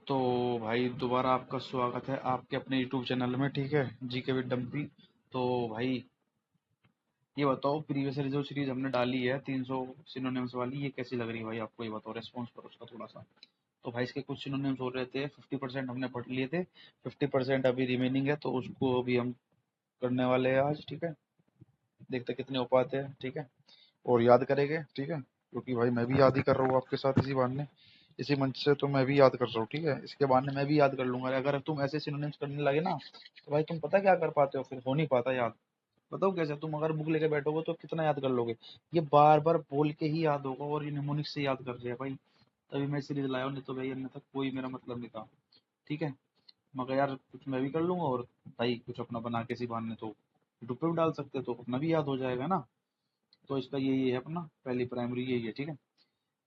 तो भाई दोबारा आपका स्वागत है आपके अपने यूट्यूब चैनल में। ठीक है, जीके विद डम्पी। तो भाई ये बताओ, प्रीवियस जो सीरीज हमने डाली है 300 सिनोनिम्स वाली, ये कैसी लग रही है भाई आपको? ये बताओ, रेस्पॉन्स करो उसका थोड़ा सा। तो भाई इसके कुछ सिनोनिम्स हो रहे थे, 50% हमने पढ़ लिए थे, 50% अभी रिमेनिंग है, तो उसको अभी हम करने वाले हैं आज। ठीक है, देखते हैं कितने हो पाते हैं। ठीक है, और याद करेंगे। ठीक है, क्योंकि भाई मैं भी याद ही कर रहा हूँ आपके साथ इसी बहाने, इसी मंच से तो मैं भी याद कर रहा हूँ। ठीक है, इसके बहाने मैं भी याद कर लूंगा। अगर तुम ऐसे सिनोनिम्स करने लगे ना, तो भाई तुम पता क्या कर पाते हो, फिर हो नहीं पाता याद। बताओ कैसे? तुम अगर बुक लेके बैठोगे तो कितना याद कर लोगे? ये बार बार बोल के ही याद होगा, और ये निमोनिक से याद कर रहे हैं भाई। तभी मैं सीरीज लाया हूँ, नहीं तो भाई अन्यथा कोई मेरा मतलब नहीं था। ठीक है, मगर यार कुछ मैं भी कर लूंगा, और भाई कुछ अपना बना के इसी बहाने तो यूट्यूब पे भी डाल सकते हो, तो अपना भी याद हो जाएगा ना। तो इसका यही है, अपना पहली प्राइमरी यही है। ठीक है,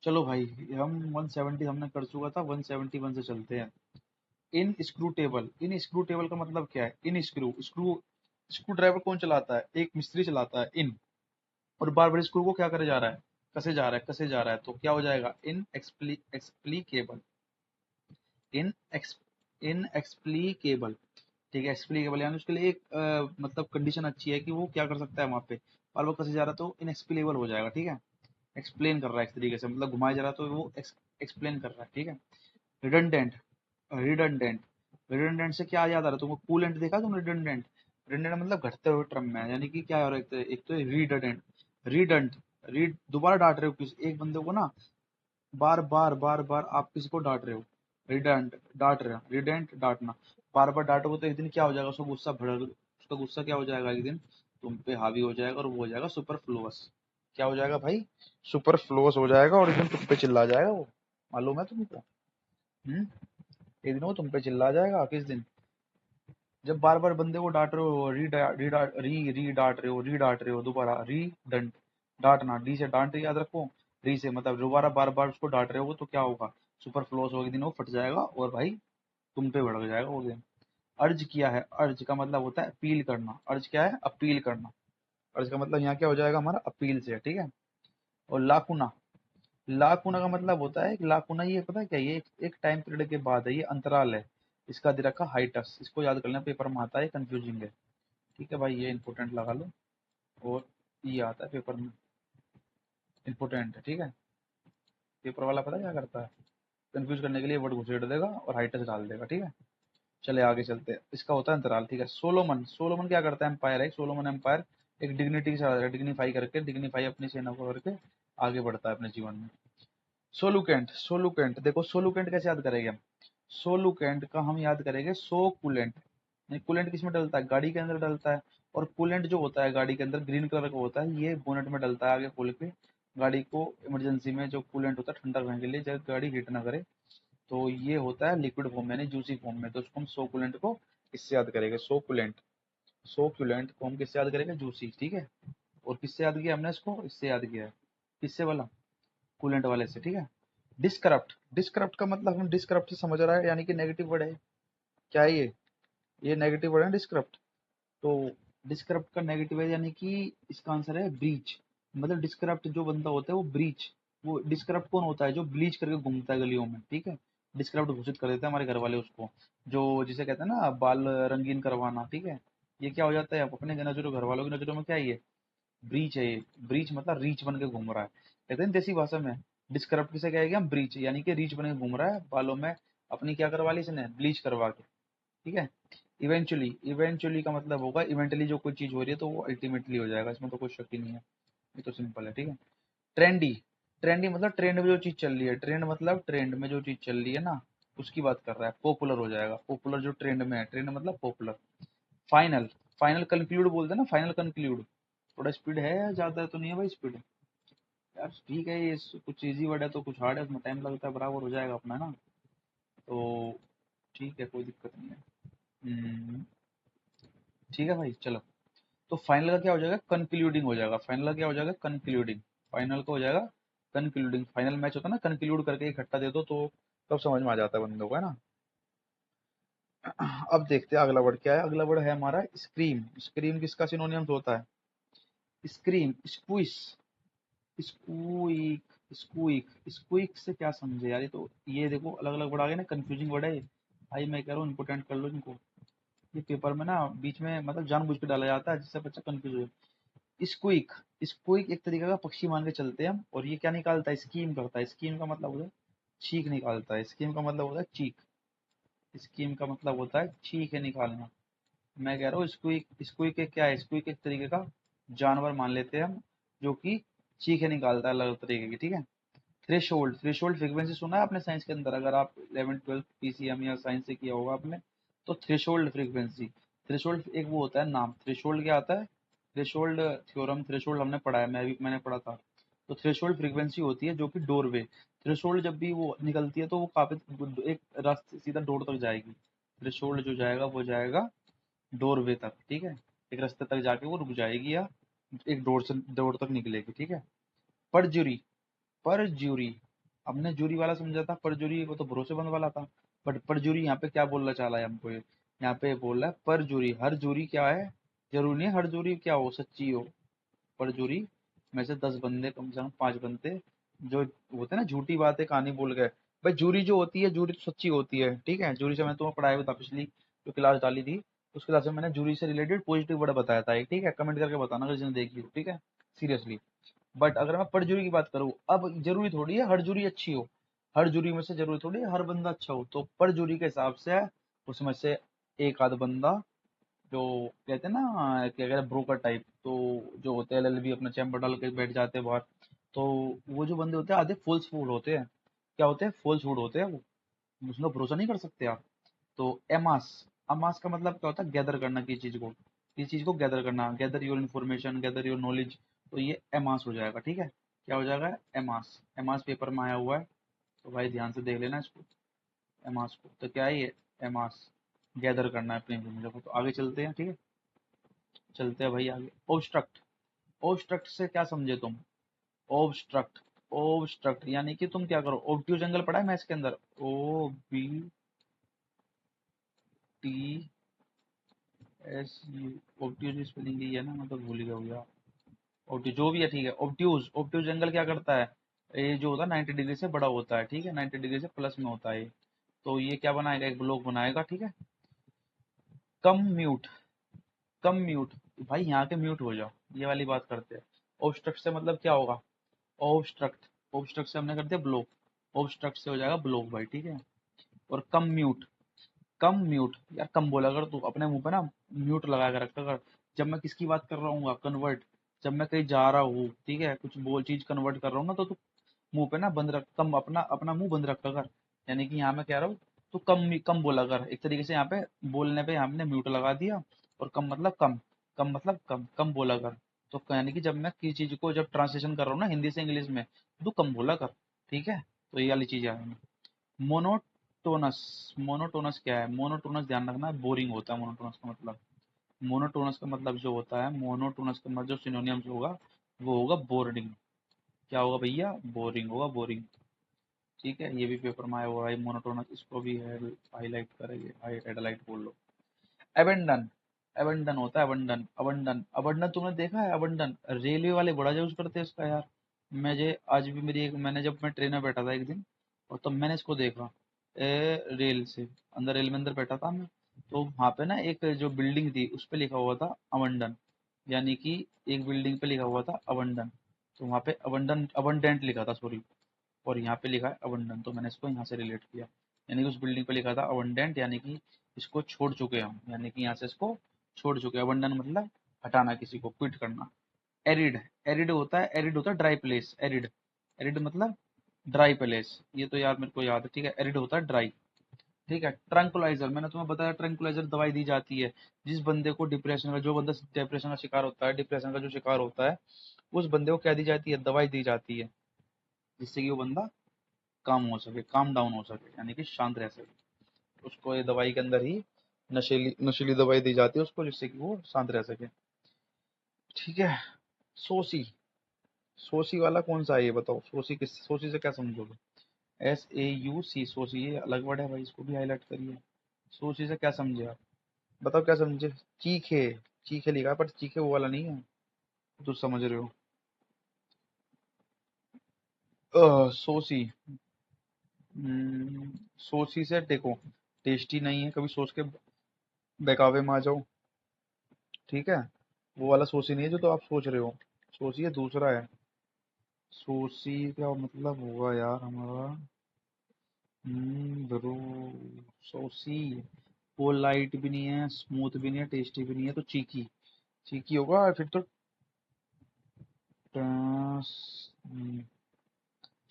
चलो भाई, हम 170 हमने कर चुका था, 171 से चलते हैं। इन स्क्रू टेबल, इन स्क्रू टेबल का मतलब क्या है? इन स्क्रू स्क्रू स्क्रू ड्राइवर कौन चलाता है? एक मिस्त्री चलाता है, इन। और बार बार स्क्रू को क्या करे जा रहा है? कसे जा रहा है, कसे जा रहा है, तो क्या हो जाएगा? इन एक्सप्लीकेबल, इन एक्स इन एक्सप्लीकेबल। ठीक है, एक्सप्लीकेबल यानी उसके लिए एक मतलब कंडीशन अच्छी है कि वो क्या कर सकता है वहां पे। बार बार कसे जा रहा है तो इनएक्सप्लेनेबल हो जाएगा। ठीक है, एक्सप्लेन कर रहा है एक तरीके से, मतलब घुमाया जा रहा है तो वो एक्सप्लेन कर रहा है। ठीक है, रिडंडेंट, रिडंडेंट, रिडंडेंट से क्या याद आ रहा है तुमको? कूलेंट देखा तुमने? रिडंडेंट, रिडंडेंट मतलब घटते हुए ट्रम में, यानी कि क्या हो रहा है? एक तो रिडंडेंट, रिडंट, रीड दोबारा डांट रहे हो किसी एक बंदे को ना, बार बार बार बार आप किसी को डांट रहे हो, रिडंट डांट रहे हो, रिडेंट डांटना। बार बार डांटोगे तो एक दिन क्या हो जाएगा? उसका गुस्सा भड़क, उसका गुस्सा क्या हो जाएगा? एक दिन तुम पे हावी हो जाएगा, और वो हो जाएगा सुपरफ्लुअस। क्या हो जाएगा भाई? सुपरफ्लुअस हो जाएगा, और एक दिन तुम पे चिल्ला जाएगा वो। मालूम है तुमको? एक दिन वो तुम पे चिल्ला जाएगा। किस दिन? जब बार बार बंदे को डांट रहे हो, री डांट रहे हो, री डांट रहे हो, दोबारा री डंट, डांटना, डी से डांट याद रखो, री से मतलब दोबारा बार बार उसको डांट रहे हो, तो क्या होगा? सुपर फ्लोस होगा, एक दिन वो फट जाएगा, और भाई तुम पे भड़क जाएगा वो दिन। अर्ज किया है, अर्ज का मतलब होता है अपील करना। अर्ज क्या है? अपील करना। अर्ज का मतलब यहाँ क्या हो जाएगा हमारा? अपील से। ठीक है, और लाकुना, लाकुना का मतलब होता है, लाकुना ये पता है क्या? ये एक टाइम पीरियड के बाद है, ये अंतराल है। इसका दे रखा हाइटस, इसको याद कर लेना, पेपर में आता है, कंफ्यूजिंग है। ठीक है भाई, ये इंपोर्टेंट लगा लो, और ये आता है पेपर में, इंपोर्टेंट है। ठीक है, पेपर वाला पता क्या करता है? कंफ्यूज करने के लिए वर्ड घुसेड़ देगा और हाइटस डाल देगा। ठीक है, चले आगे चलते हैं। इसका होता है अंतराल। ठीक है, सोलोमन, सोलोमन क्या करता है? एम्पायर है, सोलोमन एम्पायर एक डिग्निटी के साथ, डिग्निफाई करके, डिग्निफाई अपनी सेना को करके आगे बढ़ता है अपने जीवन में। सोलुकेंट, सोलुकेंट देखो, सोलुकेंट कैसे याद करेंगे हम? सोलुकेंट का हम याद करेंगे सो कूलेंट। कूलेंट किस में डलता है? गाड़ी के अंदर डलता है। और कूलेंट जो होता है गाड़ी के अंदर ग्रीन कलर का होता है, ये बोनेट में डलता है आगे खोल के। गाड़ी को इमरजेंसी में जो कूलेंट होता है ठंडा करने के लिए, जब गाड़ी हीट ना करे, तो ये होता है लिक्विड फॉर्म यानी जूसी फॉर्म में, तो उसको हम सो कूलेंट को किससे याद करेंगे? सो कूलेंट, सो कूलेंट को हम किससे याद करेंगे? जूसी। ठीक है, और किससे याद किया हमने इसको? इससे याद किया है, किससे वाला? कूलेंट वाले से। ठीक है, डिस्करप्ट, डिस्करप्ट का मतलब हम डिस्करप्ट से समझ रहा है, यानी कि नेगेटिव वर्ड है। क्या है ये नेगेटिव वर्ड है डिस्करप्ट। तो डिस्करप्ट का नेगेटिव है, यानी कि इसका आंसर है ब्रीच। मतलब डिस्करप्ट जो बंदा होता है वो ब्रीच, वो डिस्करप्ट कौन होता है? जो ब्लीच करके घूमता है गलियों में। ठीक है, डिस्करप्ट घोषित कर देते हैं हमारे घर वाले उसको, जो जिसे कहते हैं ना बाल रंगीन करवाना। ठीक है, ये क्या हो जाता है? अपने नजरों, घर वालों की नजरों में क्या है ये? ब्रीच है ये। ब्रीच मतलब रीच बन के घूम रहा है, कहते हैं देसी भाषा में। डिस्करप्ट किसे कहेगा? हम ब्रीच, यानी कि रीच बन के घूम रहा है बालों में, अपनी क्या करवा ली इसने? ब्लीच करवा के। ठीक है, इवेंचुअली, इवेंचुअली का मतलब होगा इवेंटली जो कोई चीज हो रही है तो वो अल्टीमेटली हो जाएगा, इसमें तो कोई शक ही नहीं है, ये तो सिंपल है। ठीक है, ट्रेंडी, ट्रेंडी मतलब ट्रेंड में जो चीज चल रही है, ट्रेंड मतलब ट्रेंड में जो चीज चल रही है ना, उसकी बात कर रहा है। पॉपुलर हो जाएगा, पॉपुलर जो ट्रेंड में है, ट्रेंड मतलब पॉपुलर। फाइनल, फाइनल कंक्लूड बोलते हैं ना, फाइनल कंक्लूड। थोड़ा स्पीड है या ज्यादा तो नहीं है भाई स्पीड? यार ठीक है, ये कुछ इजी वर्ड है तो कुछ हार्ड है, उसमें टाइम लगता है, बराबर हो जाएगा अपना ना। तो ठीक है, कोई दिक्कत नहीं है। ठीक है भाई, चलो। तो फाइनल का क्या हो जाएगा? कंक्लूडिंग हो जाएगा। फाइनल का क्या हो जाएगा? कंक्लूडिंग। फाइनल का हो जाएगा कंक्लूडिंग। फाइनल मैच होता है ना, कंक्लूड करके इकट्ठा दे दो तो तब समझ में आ जाता है बंदों को, है ना। अब देखते हैं अगला वर्ड क्या है। अगला वर्ड है हमारा स्क्रीम। स्क्रीम किसका सिनोनियम होता है? Scream, squish, squeak, squeak, squeak से क्या समझे यार? ये देखो अलग अलग वर्ड आ गए ना, कंफ्यूजिंग वर्ड है भाई। मैं कह रहा हूँ इंपोर्टेंट कर लो इनको। ये पेपर में ना बीच में मतलब जानबूझ के डाला जाता है जिससे बच्चा कंफ्यूज हो जाए। स्क्वीक, स्क्वीक एक तरीके का पक्षी मान के चलते हैं हम। और ये क्या निकालता है? स्कीम करता है। स्कीम का मतलब होता है चीख निकालता है। स्कीम का मतलब होता है चीख। स्कीम का मतलब होता है चीख है निकालना। मैं कह रहा हूँ स्क्वीक, स्क्वीक एक क्या है? स्क्वीक एक तरीके का जानवर मान लेते हैं हम जो कि चीखे निकालता है अलग अलग तरीके की, ठीक है। थ्रेशोल्ड, थ्रेशोल्ड फ्रीक्वेंसी सुना है आपने साइंस के अंदर? अगर आप 11th 12th पीसीएम या साइंस से किया होगा आपने, तो थ्रेशोल्ड फ्रीक्वेंसी, थ्रेशोल्ड एक वो होता है नाम। थ्रेशोल्ड क्या आता है? थ्रेशोल्ड थ्योरम, थ्रेशोल्ड हमने पढ़ा है, मैंने पढ़ा था। तो थ्रेशोल्ड फ्रीक्वेंसी होती है जो कि डोरवे, थ्रेशोल्ड जब भी वो निकलती है तो वो काफी एक रास्ते सीधा डोर तक जाएगी। थ्रेशोल्ड जो जाएगा वो जाएगा डोरवे तक, ठीक है। एक रास्ते तक जाके वो रुक जाएगी या एक डोर तक निकलेगी, ठीक है। परज्यूरी, परज्यूरी, हमने जूरी वाला समझा था, परजुरी वो तो भरोसेमंद वाला था। बट परजुरी यहाँ पे क्या बोलना चाह रहा है हमको? ये यहाँ पे बोल रहा है परजुरी, हर जूरी क्या है? जरूरी नहीं है हर जूरी क्या हो, सच्ची हो। परजुरी में से 10 बंदे, कम से कम 5 बंदे जो होते हैं ना झूठी बातें कहानी बोल गए। भाई जूरी जो होती है, जूरी तो सच्ची होती है, ठीक है। जूरी से मैं तुम्हें पढ़ाया हुआ था, पिछली जो क्लास डाली थी उस क्लास में मैंने जूरी से रिलेटेड पॉजिटिव वर्ड बताया था एक, ठीक है। कमेंट करके बताना अगर जिसने देखी हो, ठीक है, सीरियसली। बट अगर मैं परजुरी की बात करूँ, अब जरूरी थोड़ी है हर जुरी अच्छी हो, हर जुरी में से जरूरी थोड़ी है हर बंदा अच्छा हो। तो परजुरी के हिसाब से उसमें से एक आध बंदा जो कहते हैं ना, क्या कहते हैं ब्रोकर टाइप, तो जो होते हैं एलएलबी अपना चैम्बर डाल के बैठ जाते हैं बाहर। तो वो जो बंदे होते हैं आधे फॉल्स फूड होते हैं। क्या होते हैं? फॉल्स फूड होते हैं वो, उसमें भरोसा नहीं कर सकते आप। तो एमास, अमास का मतलब क्या होता है? गैदर करना किसी चीज को, किसी चीज को गैदर करना, gather your information, gather your knowledge. तो ये एमास हो जाएगा, ठीक है। क्या हो जाएगा? एमास, एमास पेपर में आया हुआ है, तो भाई ध्यान से देख लेना इसको, एमास को। तो क्या है ये? एमास, गैदर करना है अपनी इन्फॉर्मेशन को। तो आगे चलते हैं, ठीक है, चलते हैं भाई आगे। ओब्स्ट्रक्ट, ओब्स्ट्रक्ट से क्या समझे तुम? ओब्स्ट्रक्ट, ओब्स्ट्रक्ट यानी कि तुम क्या करो? ऑब्ट्यूज जंगल पढ़ा है मैथ्स के अंदर? OBTS, ऑब्ट्यूज की स्पेलिंग यही है ना? मैं तो भूल गया हूँ यार। ऑब्ट्यूज जो भी है, ठीक है। ऑब्ट्यूज, ऑब्ट्यूज एंगल क्या करता है? ये जो होता है 90 डिग्री से बड़ा होता है, ठीक है, 90 डिग्री से प्लस में होता है ये। तो ये क्या बनाएगा? एक ब्लॉक बनाएगा, ठीक है। कम म्यूट, कम म्यूट, भाई यहाँ के म्यूट हो जाओ, ये वाली बात करते हैं। ऑब्स्ट्रक्ट से मतलब क्या होगा? ऑब्स्ट्रक्ट, ऑब्स्ट्रक्ट से हमने कर दिया ब्लॉक, ऑब्स्ट्रक्ट से हो जाएगा ब्लॉक भाई, ठीक है। और कम म्यूट, कम म्यूट यार, कम बोला कर तू अपने मुंह पे ना, म्यूट लगा के रखा कर जब मैं किसकी बात कर रहा हूँ। कन्वर्ट, जब मैं कहीं जा रहा हूँ, ठीक है, कुछ बोल चीज कन्वर्ट कर रहा हूँ ना, तो तू मुंह पे ना बंद रख, कम अपना अपना मुंह बंद रखा कर। यानी कि यहाँ मैं कह रहा हूँ तो कम कम बोला कर, एक तरीके से यहाँ पे बोलने पे हमने म्यूट लगा दिया। और कम मतलब कम, कम मतलब कम, कम बोला कर। तो यानी कि जब मैं किसी चीज को जब ट्रांसलेशन कर रहा हूँ ना हिंदी से इंग्लिश में, तो कम बोला कर, ठीक है। तो ये वाली चीज है। मोनोटोनस, मोनोटोनस क्या है? मोनोटोनस ध्यान रखना, बोरिंग होता है मोनोटोनस का मतलब। मोनोटोनस का मतलब जो होता है, मोनोटोनस का मतलब जो सिनोनियम्स होगा वो होगा बोरिंग। क्या होगा भैया? बोरिंग होगा, बोरिंग, ठीक है। ये भी पेपर में आया हुआ है मोनोटोनस, इसको भी है हाईलाइट करेंगे, हाईलाइट बोल लो। एबंडन, एबंडन होता है अबंडन, अबंडन, अबंडन तुमने देखा है? अबंडन रेलवे वाले बड़ा यूज करते हैं इसका यार। मुझे आज भी मेरी एक, मैंने जब मैं ट्रेन में बैठा था एक दिन, और तब मैंने इसको देखा। रेल से अंदर, रेल में अंदर बैठा था मैं, तो वहां पे ना एक जो बिल्डिंग थी उस पे लिखा हुआ था अबंडन, यानी कि एक बिल्डिंग पे लिखा हुआ था अबंडन। तो वहां पे अबंडन, अबंडेंट लिखा था सॉरी, और यहाँ पे लिखा है अबंडन, तो मैंने इसको यहाँ से रिलेट किया। यानी कि उस बिल्डिंग पे लिखा था अबंडेंट, यानी कि इसको छोड़ चुके हैं हम, यानी कि यहाँ से इसको छोड़ चुके हैं। अबंडन मतलब हटाना, किसी को क्विट करना। एरिड, एरिड होता है, एरिड होता है ड्राई प्लेस, एरिड, एरिड मतलब ड्राई प्लेस, ये तो यार मेरे को याद है, ठीक है। एरिड होता है ड्राई, ठीक है। ट्रंकुलाइजर, मैंने तुम्हें बताया ट्रंकुलाइजर दवाई दी जाती है जिस बंदे को डिप्रेशन का, जो बंदा डिप्रेशन का शिकार होता है, डिप्रेशन का जो शिकार होता है, उस बंदे को क्या दी जाती है? दवाई दी जाती है, जिससे कि वो बंदा काम हो सके, काम डाउन हो सके, यानी कि शांत रह सके। उसको ये दवाई के अंदर ही नशीली नशीली दवाई दी जाती है उसको, जिससे कि वो शांत रह सके, ठीक है। सोसी, सोसी वाला कौन सा है ये बताओ? सोसी किस, सोसी से क्या समझोगे? SAUC, सोसी, ये अलग वर्ड है भाई, इसको भी हाईलाइट करिए। सोची से क्या समझे आप? बताओ क्या समझे? चीखे, चीखे लिखा है पर चीखे वो वाला नहीं है, तो समझ रहे हो। सोसी। सोसी से देखो, टेस्टी नहीं है, कभी सोच के बहकावे में आ जाओ, ठीक है। वो वाला सोसी नहीं है जो तो आप सोच रहे हो, सोसी है दूसरा है। सोसी का मतलब होगा यार हमारा, ब्रो, सोसी। वो लाइट भी नहीं है, स्मूथ भी नहीं है, टेस्टी भी नहीं है, तो चीकी। चीकी होगा फिर तो। हम्म,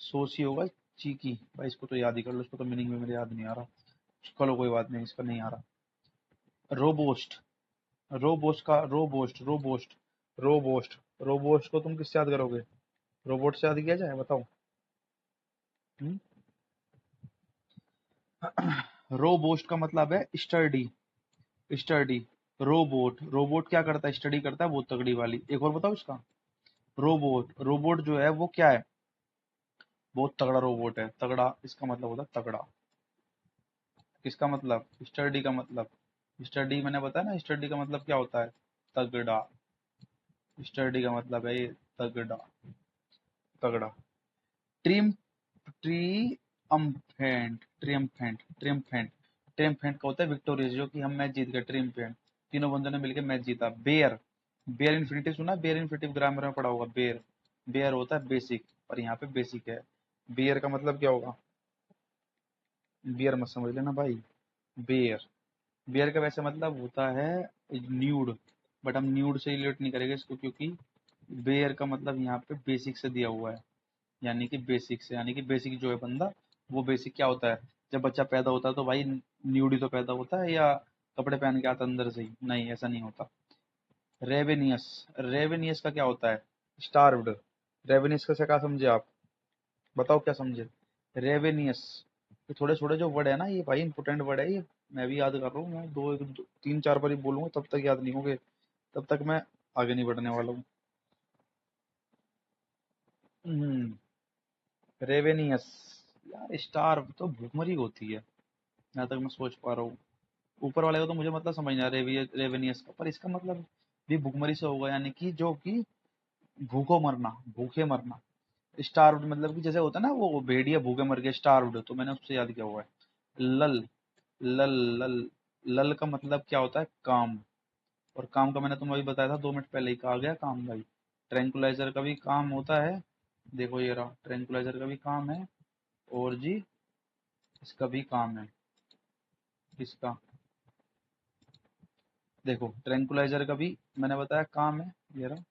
सोसी होगा, चीकी। भाई इसको तो याद ही कर लो, इसको तो मीनिंग में मेरे याद नहीं आ रहा। चलो कोई बात नहीं, इसका नहीं आ रहा। रोबोस्ट। रोबोस्ट। रोबोस्ट को तुम किससे याद करोगे? रोबोट से याद किया जाए, बताओ। हम्म? रोबोस्ट का मतलब है स्टर्डी। स्टर्डी। रोबोट, रोबोट क्या करता है? स्टडी करता है, बहुत तगड़ी वाली। एक और बताओ इसका। रोबोट, रोबोट जो है वो क्या है? बहुत तगड़ा रोबोट है, तगड़ा इसका मतलब होता है तगड़ा। किसका मतलब? स्टडी का मतलब। स्टडी मैंने बताया ना, स्टडी का मतलब क्या होता है? तगड़ा। स्टडी का मतलब है ये तगड़ा, तगड़ा। ट्रिम, ट्रियम्फेंट, ट्रियम्फेंट। ट्रियम्फेंट का होता है विक्टोरियस, जो कि हम मैच जीत गए, ट्रियम्फेंट। तीनों बंदों ने मिलकर मैच जीता। बेयर, बेयर इन्फिनिटिव सुना? बेयर इन्फिनिटिव ग्रामर में पढ़ा होगा। बेयर, बेयर होता है बेसिक, और यहाँ पे बेसिक है। बेयर का मतलब क्या होगा? बियर मत समझ लेना भाई। बेयर, बेयर का वैसे मतलब होता है न्यूड, बट हम न्यूड से रिलेट नहीं करेंगे इसको, क्योंकि बेयर का मतलब यहाँ पे बेसिक से दिया हुआ है। यानी कि बेसिक से, यानी कि बेसिक जो है बंदा, वो बेसिक क्या होता है? जब बच्चा पैदा होता है तो भाई न्यूड ही तो पैदा होता है, या कपड़े पहन के आता है अंदर से ही? नहीं, ऐसा नहीं होता। रेवेनियस, रेवेनियस का क्या होता है? स्टार्व्ड। रेवेनियस का से क्या समझे आप? बताओ क्या समझे? रेवेनियस। ये थोड़े थोड़े जो वर्ड है ना, ये भाई इंपोर्टेंट वर्ड है ये। मैं भी याद कर रहा हूँ, मैं तीन चार बार ही बोलूंगा तब तक याद नहीं होंगे, तब तक मैं आगे नहीं बढ़ने वाला हूँ। रेवेनियस। यार स्टार तो भूखमरी होती है, जहाँ तक मैं सोच पा रहा हूँ। ऊपर वाले का तो मुझे मतलब समझ नहीं आ रहा रेवेनियस का, पर इसका मतलब भी भूखमरी से होगा, यानी कि जो कि भूखो मरना, भूखे मरना। स्टार्व्ड मतलब कि जैसे होता है ना, वो भेड़िया भूखे मर गया, स्टार्व्ड, तो मैंने उससे याद किया हुआ है। लल, लल, लल, लल का मतलब क्या होता है? काम। और काम का मैंने तुम्हें अभी बताया था 2 मिनट पहले ही, कहा गया काम भाई। ट्रैंकुलाइजर का भी काम होता है। देखो ये रहा, ट्रैंकुलाइजर का भी काम है। और जी, इसका भी काम है। इसका, देखो ट्रैंकुलाइजर का भी मैंने बताया काम है, ये रहा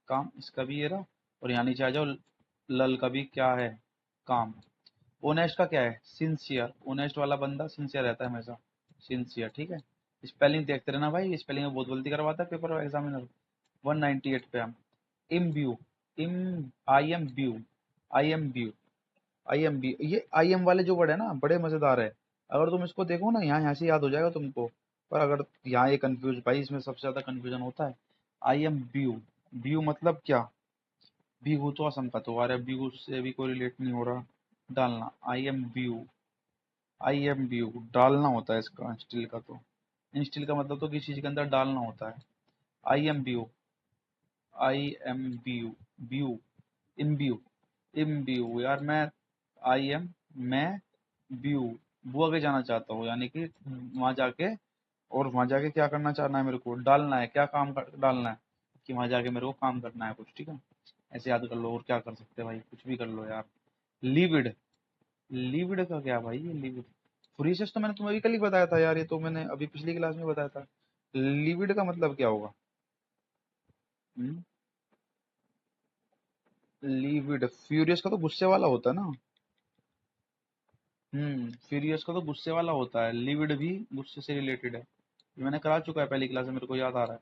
काम, इसका भी ये रहा। और यहाँ नीचे आ जाओ, लल का भी क्या है? काम। ओनेस्ट का क्या है? सिंसियर। ओनेस्ट वाला बंदा सिंसियर रहता है हमेशा, सिंसियर, ठीक है। स्पेलिंग देखते रहना भाई, स्पेलिंग में बहुत गलती करवाता है पेपर एग्जामिनर। 198 पे हम। Imbue, im, I am bue, I am bue, I am be, ये आई एम वाले जो वर्ड है ना, बड़े मजेदार है। अगर तुम इसको देखो ना, यहाँ यहाँ से याद हो जाएगा तुमको। पर अगर यहाँ ये कंफ्यूज, भाई इसमें सबसे ज्यादा कंफ्यूजन होता है। आई एम ब्यू, ब्यू मतलब क्या? बीहू तो असम का तो आ रहा है, बीहू से भी कोई रिलेट नहीं हो रहा। डालना, आई am view, I am view डालना होता है इसका, इंस्टिल का तो। इंस्टिल का मतलब तो किसी चीज के अंदर डालना होता है। I am view, I am view, view, imbue, imbue यार मैं, आई एम, मैं, व्यू, बुआ के जाना चाहता हूँ, यानी कि वहां जाके, और वहां जाके क्या करना चाहना है मेरे को? डालना है, क्या काम डालना है? कि वहां जाके मेरे को काम करना है कुछ, ठीक है। ऐसे याद कर लो, और क्या कर सकते हैं भाई, कुछ भी कर लो यार। लिविड, लिविड का क्या भाई? ये लिविड, फ्रीसेस तो मैंने तुम्हें अभी कल ही बताया था यार, ये तो मैंने अभी पिछली क्लास में बताया था। लिविड का मतलब क्या होगा? लिविड, फ्यूरियस का तो गुस्से वाला होता है ना। फ्यूरियस का तो गुस्से वाला होता है, लिविड भी गुस्से से रिलेटेड है। ये मैंने करा चुका है पहली क्लास में, मेरे को याद आ रहा है।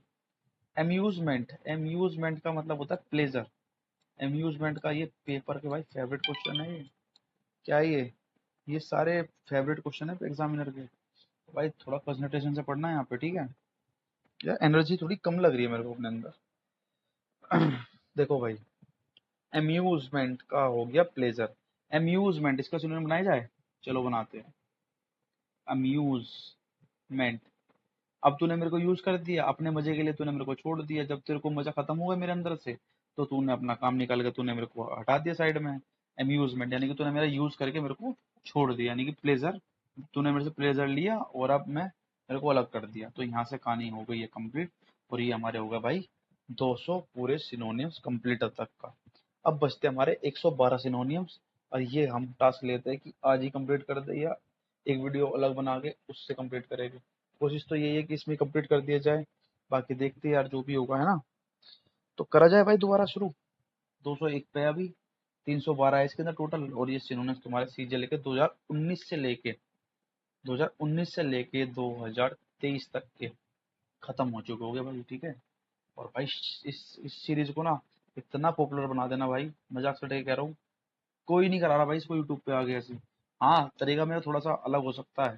एम्यूजमेंट, एम्यूजमेंट का मतलब होता है प्लेजर। एम्यूजमेंट का ये पेपर के भाई फेवरेट क्वेश्चन है ये। क्या है ये सारे फेवरेट क्वेश्चन है एग्जामिनर के। भाई थोड़ा कंसंट्रेशन से पढ़ना है यहाँ पे, ठीक है। यार एनर्जी थोड़ी कम लग रही है मेरे को अपने अंदर। देखो भाई, एम्यूजमेंट का हो गया प्लेजर। एम्यूजमेंट, इसका सिनोनिम बनाया जाए, चलो बनाते हैं। अम्यूजमेंट। अब तूने मेरे को यूज कर दिया अपने मजे के लिए, तूने मेरे को छोड़ दिया, जब तेरे को मजा खत्म हुआ मेरे अंदर से, तो तूने अपना काम निकाल के तूने मेरे को हटा दिया साइड में। अम्यूजमेंट यानी कि तूने मेरा यूज करके मेरे को छोड़ दिया, यानी कि प्लेजर, तूने मेरे से प्लेजर लिया और अब मैं मेरे को अलग कर दिया। तो यहाँ से कहानी हो गई है कंप्लीट। और ये हमारे हो गए भाई 200 पूरे सिनोनियम्स कंप्लीट तक का। अब बचते हमारे 112 सिनोनियम्स, और ये हम टास्क लेते हैं कि आज ही कंप्लीट कर दे या एक वीडियो अलग बना के उससे कंप्लीट करेंगे। कोशिश तो यही है कि इसमें कंप्लीट कर दिया जाए, बाकी देखते हैं यार जो भी होगा, है ना। तो करा जाए भाई दोबारा शुरू। 201 पे अभी 312 है इसके अंदर टोटल। और ये सिनोनिम्स तुम्हारे सीजे लेके 2019 से लेके 2023 तक के खत्म हो चुके होंगे भाई, ठीक है। और भाई इस सीरीज को ना इतना पॉपुलर बना देना भाई, मजाक से कह रहा हूँ। कोई नहीं करा रहा भाई इसको यूट्यूब पे आगे ऐसे। हाँ, तरीका मेरा थोड़ा सा अलग हो सकता है,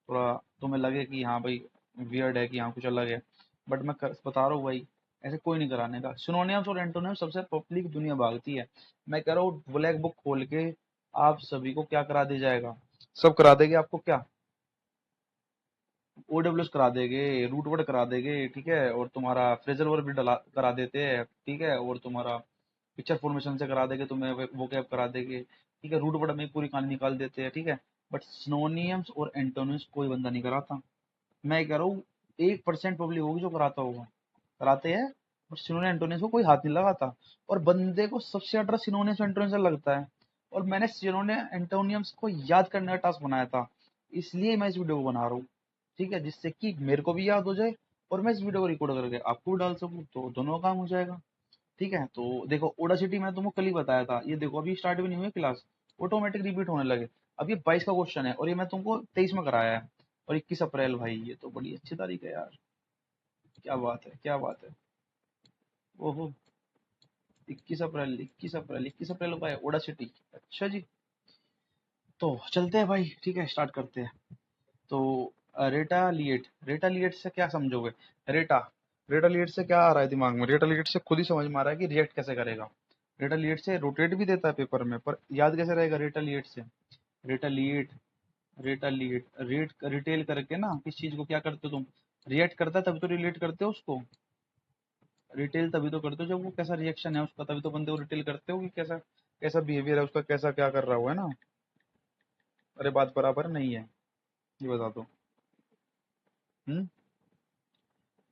थोड़ा तुम्हें लगे कि हाँ भाई वियर्ड है, कि हाँ कुछ अलग है, बट मैं बता रहा हूँ भाई, ऐसे कोई नहीं कराने का। सिनोनियम्स और एंटोनिम्स सबसे पब्लिक दुनिया भागती है। मैं कह रहा हूँ ब्लैक बुक खोल के आप सभी को क्या करा दिया जाएगा, सब करा देंगे आपको। क्या ओडब्ल्यूएस करा देंगे, रूट वर्ड करा देंगे, ठीक है, और तुम्हारा फ्रेजल वर्ब भी डला करा देते हैं, ठीक है, और तुम्हारा पिक्चर फॉर्मेशन से करा देंगे, तुम्हें वो कैप करा देंगे, ठीक है, रूट वर्ड में पूरी कहानी निकाल देते हैं, ठीक है। बट सिनोनियम्स और एंटोनिम्स कोई बंदा नहीं कराता। मैं कह रहा हूँ 1% पब्लिक होगी जो कराता होगा, कराते हैं, और सिनोनियम एंटोनिम्स को कोई हाथ नहीं लगाता। और बंदे को सबसे ज्यादा सिनोनियम्स एंटोनिम्स से लगता है। और मैंने सिनोनियम एंटोनिम्स को याद करने का टास्क बनाया था, इसलिए मैं इस वीडियो को बना रहा हूँ, ठीक है, जिससे कि मेरे को भी याद हो जाए और मैं इस वीडियो को रिकॉर्ड करके आपको भी डाल सकूँ, तो दोनों का काम हो जाएगा, ठीक है। तो देखो ओडासिटी मैंने तुमको कल ही बताया था, ये देखो अभी स्टार्ट भी नहीं हुई क्लास, ऑटोमेटिक रिपीट होने लगे। अब ये 22 का क्वेश्चन है और ये मैं तुमको 23 में कराया है, और 21 अप्रैल, भाई ये तो बड़ी अच्छी तारीख है यार। क्या बात है, क्या बात है। ओहो, 21 अप्रैल, 21 अप्रैल, 21 अप्रैल का है ओडासिटी। अच्छा जी, तो चलते हैं भाई, ठीक है, स्टार्ट करते हैं। तो रेटालिएट, रेटालिएट से क्या समझोगे? रेटा, रेटालिएट से क्या आ रहा है दिमाग में? रेटालिएट से खुद ही समझ में आ रहा है कि रिएक्ट कैसे करेगा। रेटालिएट से रोटेट भी देता है पेपर में, पर याद कैसे रहेगा रेटालिएट से? रेटालिएट, रेटालिएट रेट रिटेल करके ना किस चीज को क्या करते हो तुम? रिएक्ट करता है तभी तो रिलेट करते हो उसको। रिटेल तभी तो करते हो जब वो कैसा रिएक्शन है उसका, तभी तो बंदे को रिटेल करते हो कि कैसा कैसा बिहेवियर है उसका, कैसा क्या कर रहा हुआ है ना। अरे बात बराबर नहीं है, ये बता दो। हम्म।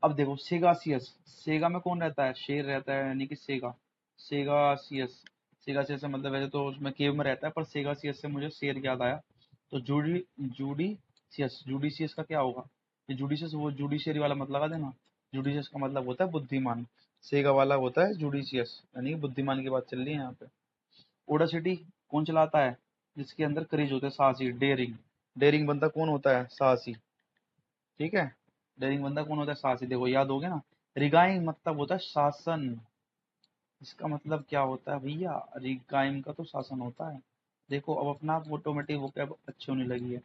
अब देखो सेगासियस, सेगा में कौन रहता है? शेर रहता है, यानी कि सेगा, सेगासियस। सेगासियस से मतलब वैसे तो उसमें केव में रहता है, पर सेगासियस से मुझे शेर याद आया। तो जूडिसियस, जूडिसियस का क्या होगा? ये जुडिशियस, वो जुडिशियरी वाला मत लगा देना। जुडिशियस का मतलब होता है बुद्धिमान, सेगा वाला होता है जुडिशियस, यानी कि बुद्धिमान की बात चल रही है यहाँ पे। ओडासिटी कौन चलाता है? जिसके अंदर करेज होता है, साहसी, डेयरिंग। डेयरिंग बंदा कौन होता है? साहसी, ठीक है। डेयरिंग बंदा कौन होता है? साहसी। देखो याद हो गया ना। रिगाइंग मतलब होता है शासन। इसका मतलब क्या होता है भैया? रिगाइम का तो शासन होता है। देखो अब अपना आप ऑटोमेटिक वो क्या अच्छी होने लगी है,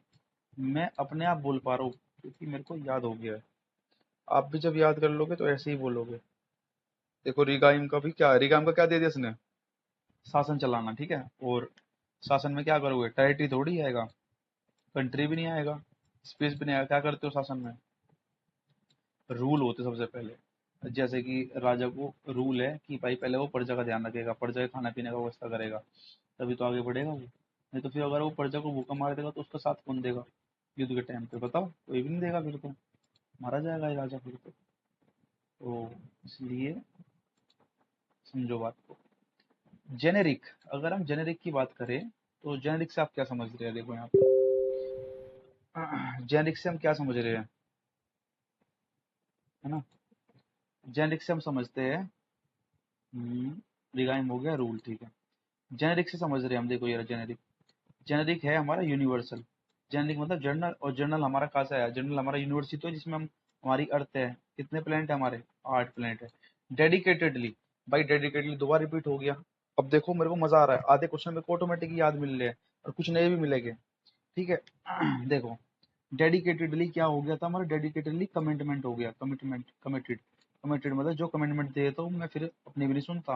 मैं अपने आप बोल पा रहा हूँ क्योंकि मेरे को याद हो गया है। आप भी जब याद कर लोगे तो ऐसे ही बोलोगे। देखो रिगाइम का भी क्या है, रिगाइम का क्या दे दिया इसने? शासन चलाना, ठीक है। और शासन में क्या करोगे? टेरिटरी थोड़ी आएगा, कंट्री भी नहीं आएगा, स्पेस भी नहीं आएगा। क्या करते हो शासन में? रूल होते सबसे पहले। जैसे कि राजा को रूल है कि भाई पहले वो प्रजा का ध्यान रखेगा, प्रजा के खाना पीने का व्यवस्था करेगा, तभी तो आगे बढ़ेगा वो। नहीं तो फिर अगर वो प्रजा को भूखा मार देगा तो उसका साथ कौन देगा युद्ध के टाइम पे? बताओ, कोई भी नहीं देगा, फिर तो मारा जाएगा ये राजा फिर तो इसलिए समझो बात को। जेनेरिक, अगर हम जेनेरिक की बात करें तो जेनेरिक से आप क्या समझ रहे हैं? देखो यहाँ पे जेनेरिक से हम क्या समझ रहे हैं, है ना। जेनेरिक से हम समझते हैं, रिगाइम हो गया, रूल, ठीक है। जेनेरिक से समझ रहे हैं हम, देखो यार जेनेरिक, जेनेरिक है हमारा यूनिवर्सल। जेनेरिक मतलब जर्नल, और जर्नल हमारा कहाँ से आया? जर्नल हमारा यूनिवर्स ही तो है जिसमें हम, हमारी अर्थ है। कितने प्लेनेट है हमारे? 8 प्लेनेट है। डेडिकेटेडली, भाई डेडिकेटली दोबारा रिपीट हो गया। अब देखो मेरे को मजा आ रहा है, आधे क्वेश्चन मेरे को ऑटोमेटिक याद मिल रहे हैं और कुछ नए भी मिलेंगे, ठीक है। देखो डेडिकेटेडली क्या हो गया था हमारा? डेडिकेटेडली कमिटमेंट हो गया, कमिटमेंट, कमिटेड। कमिटेड मतलब जो कमिटमेंट देता हूँ मैं फिर अपनी भी नहीं सुनता,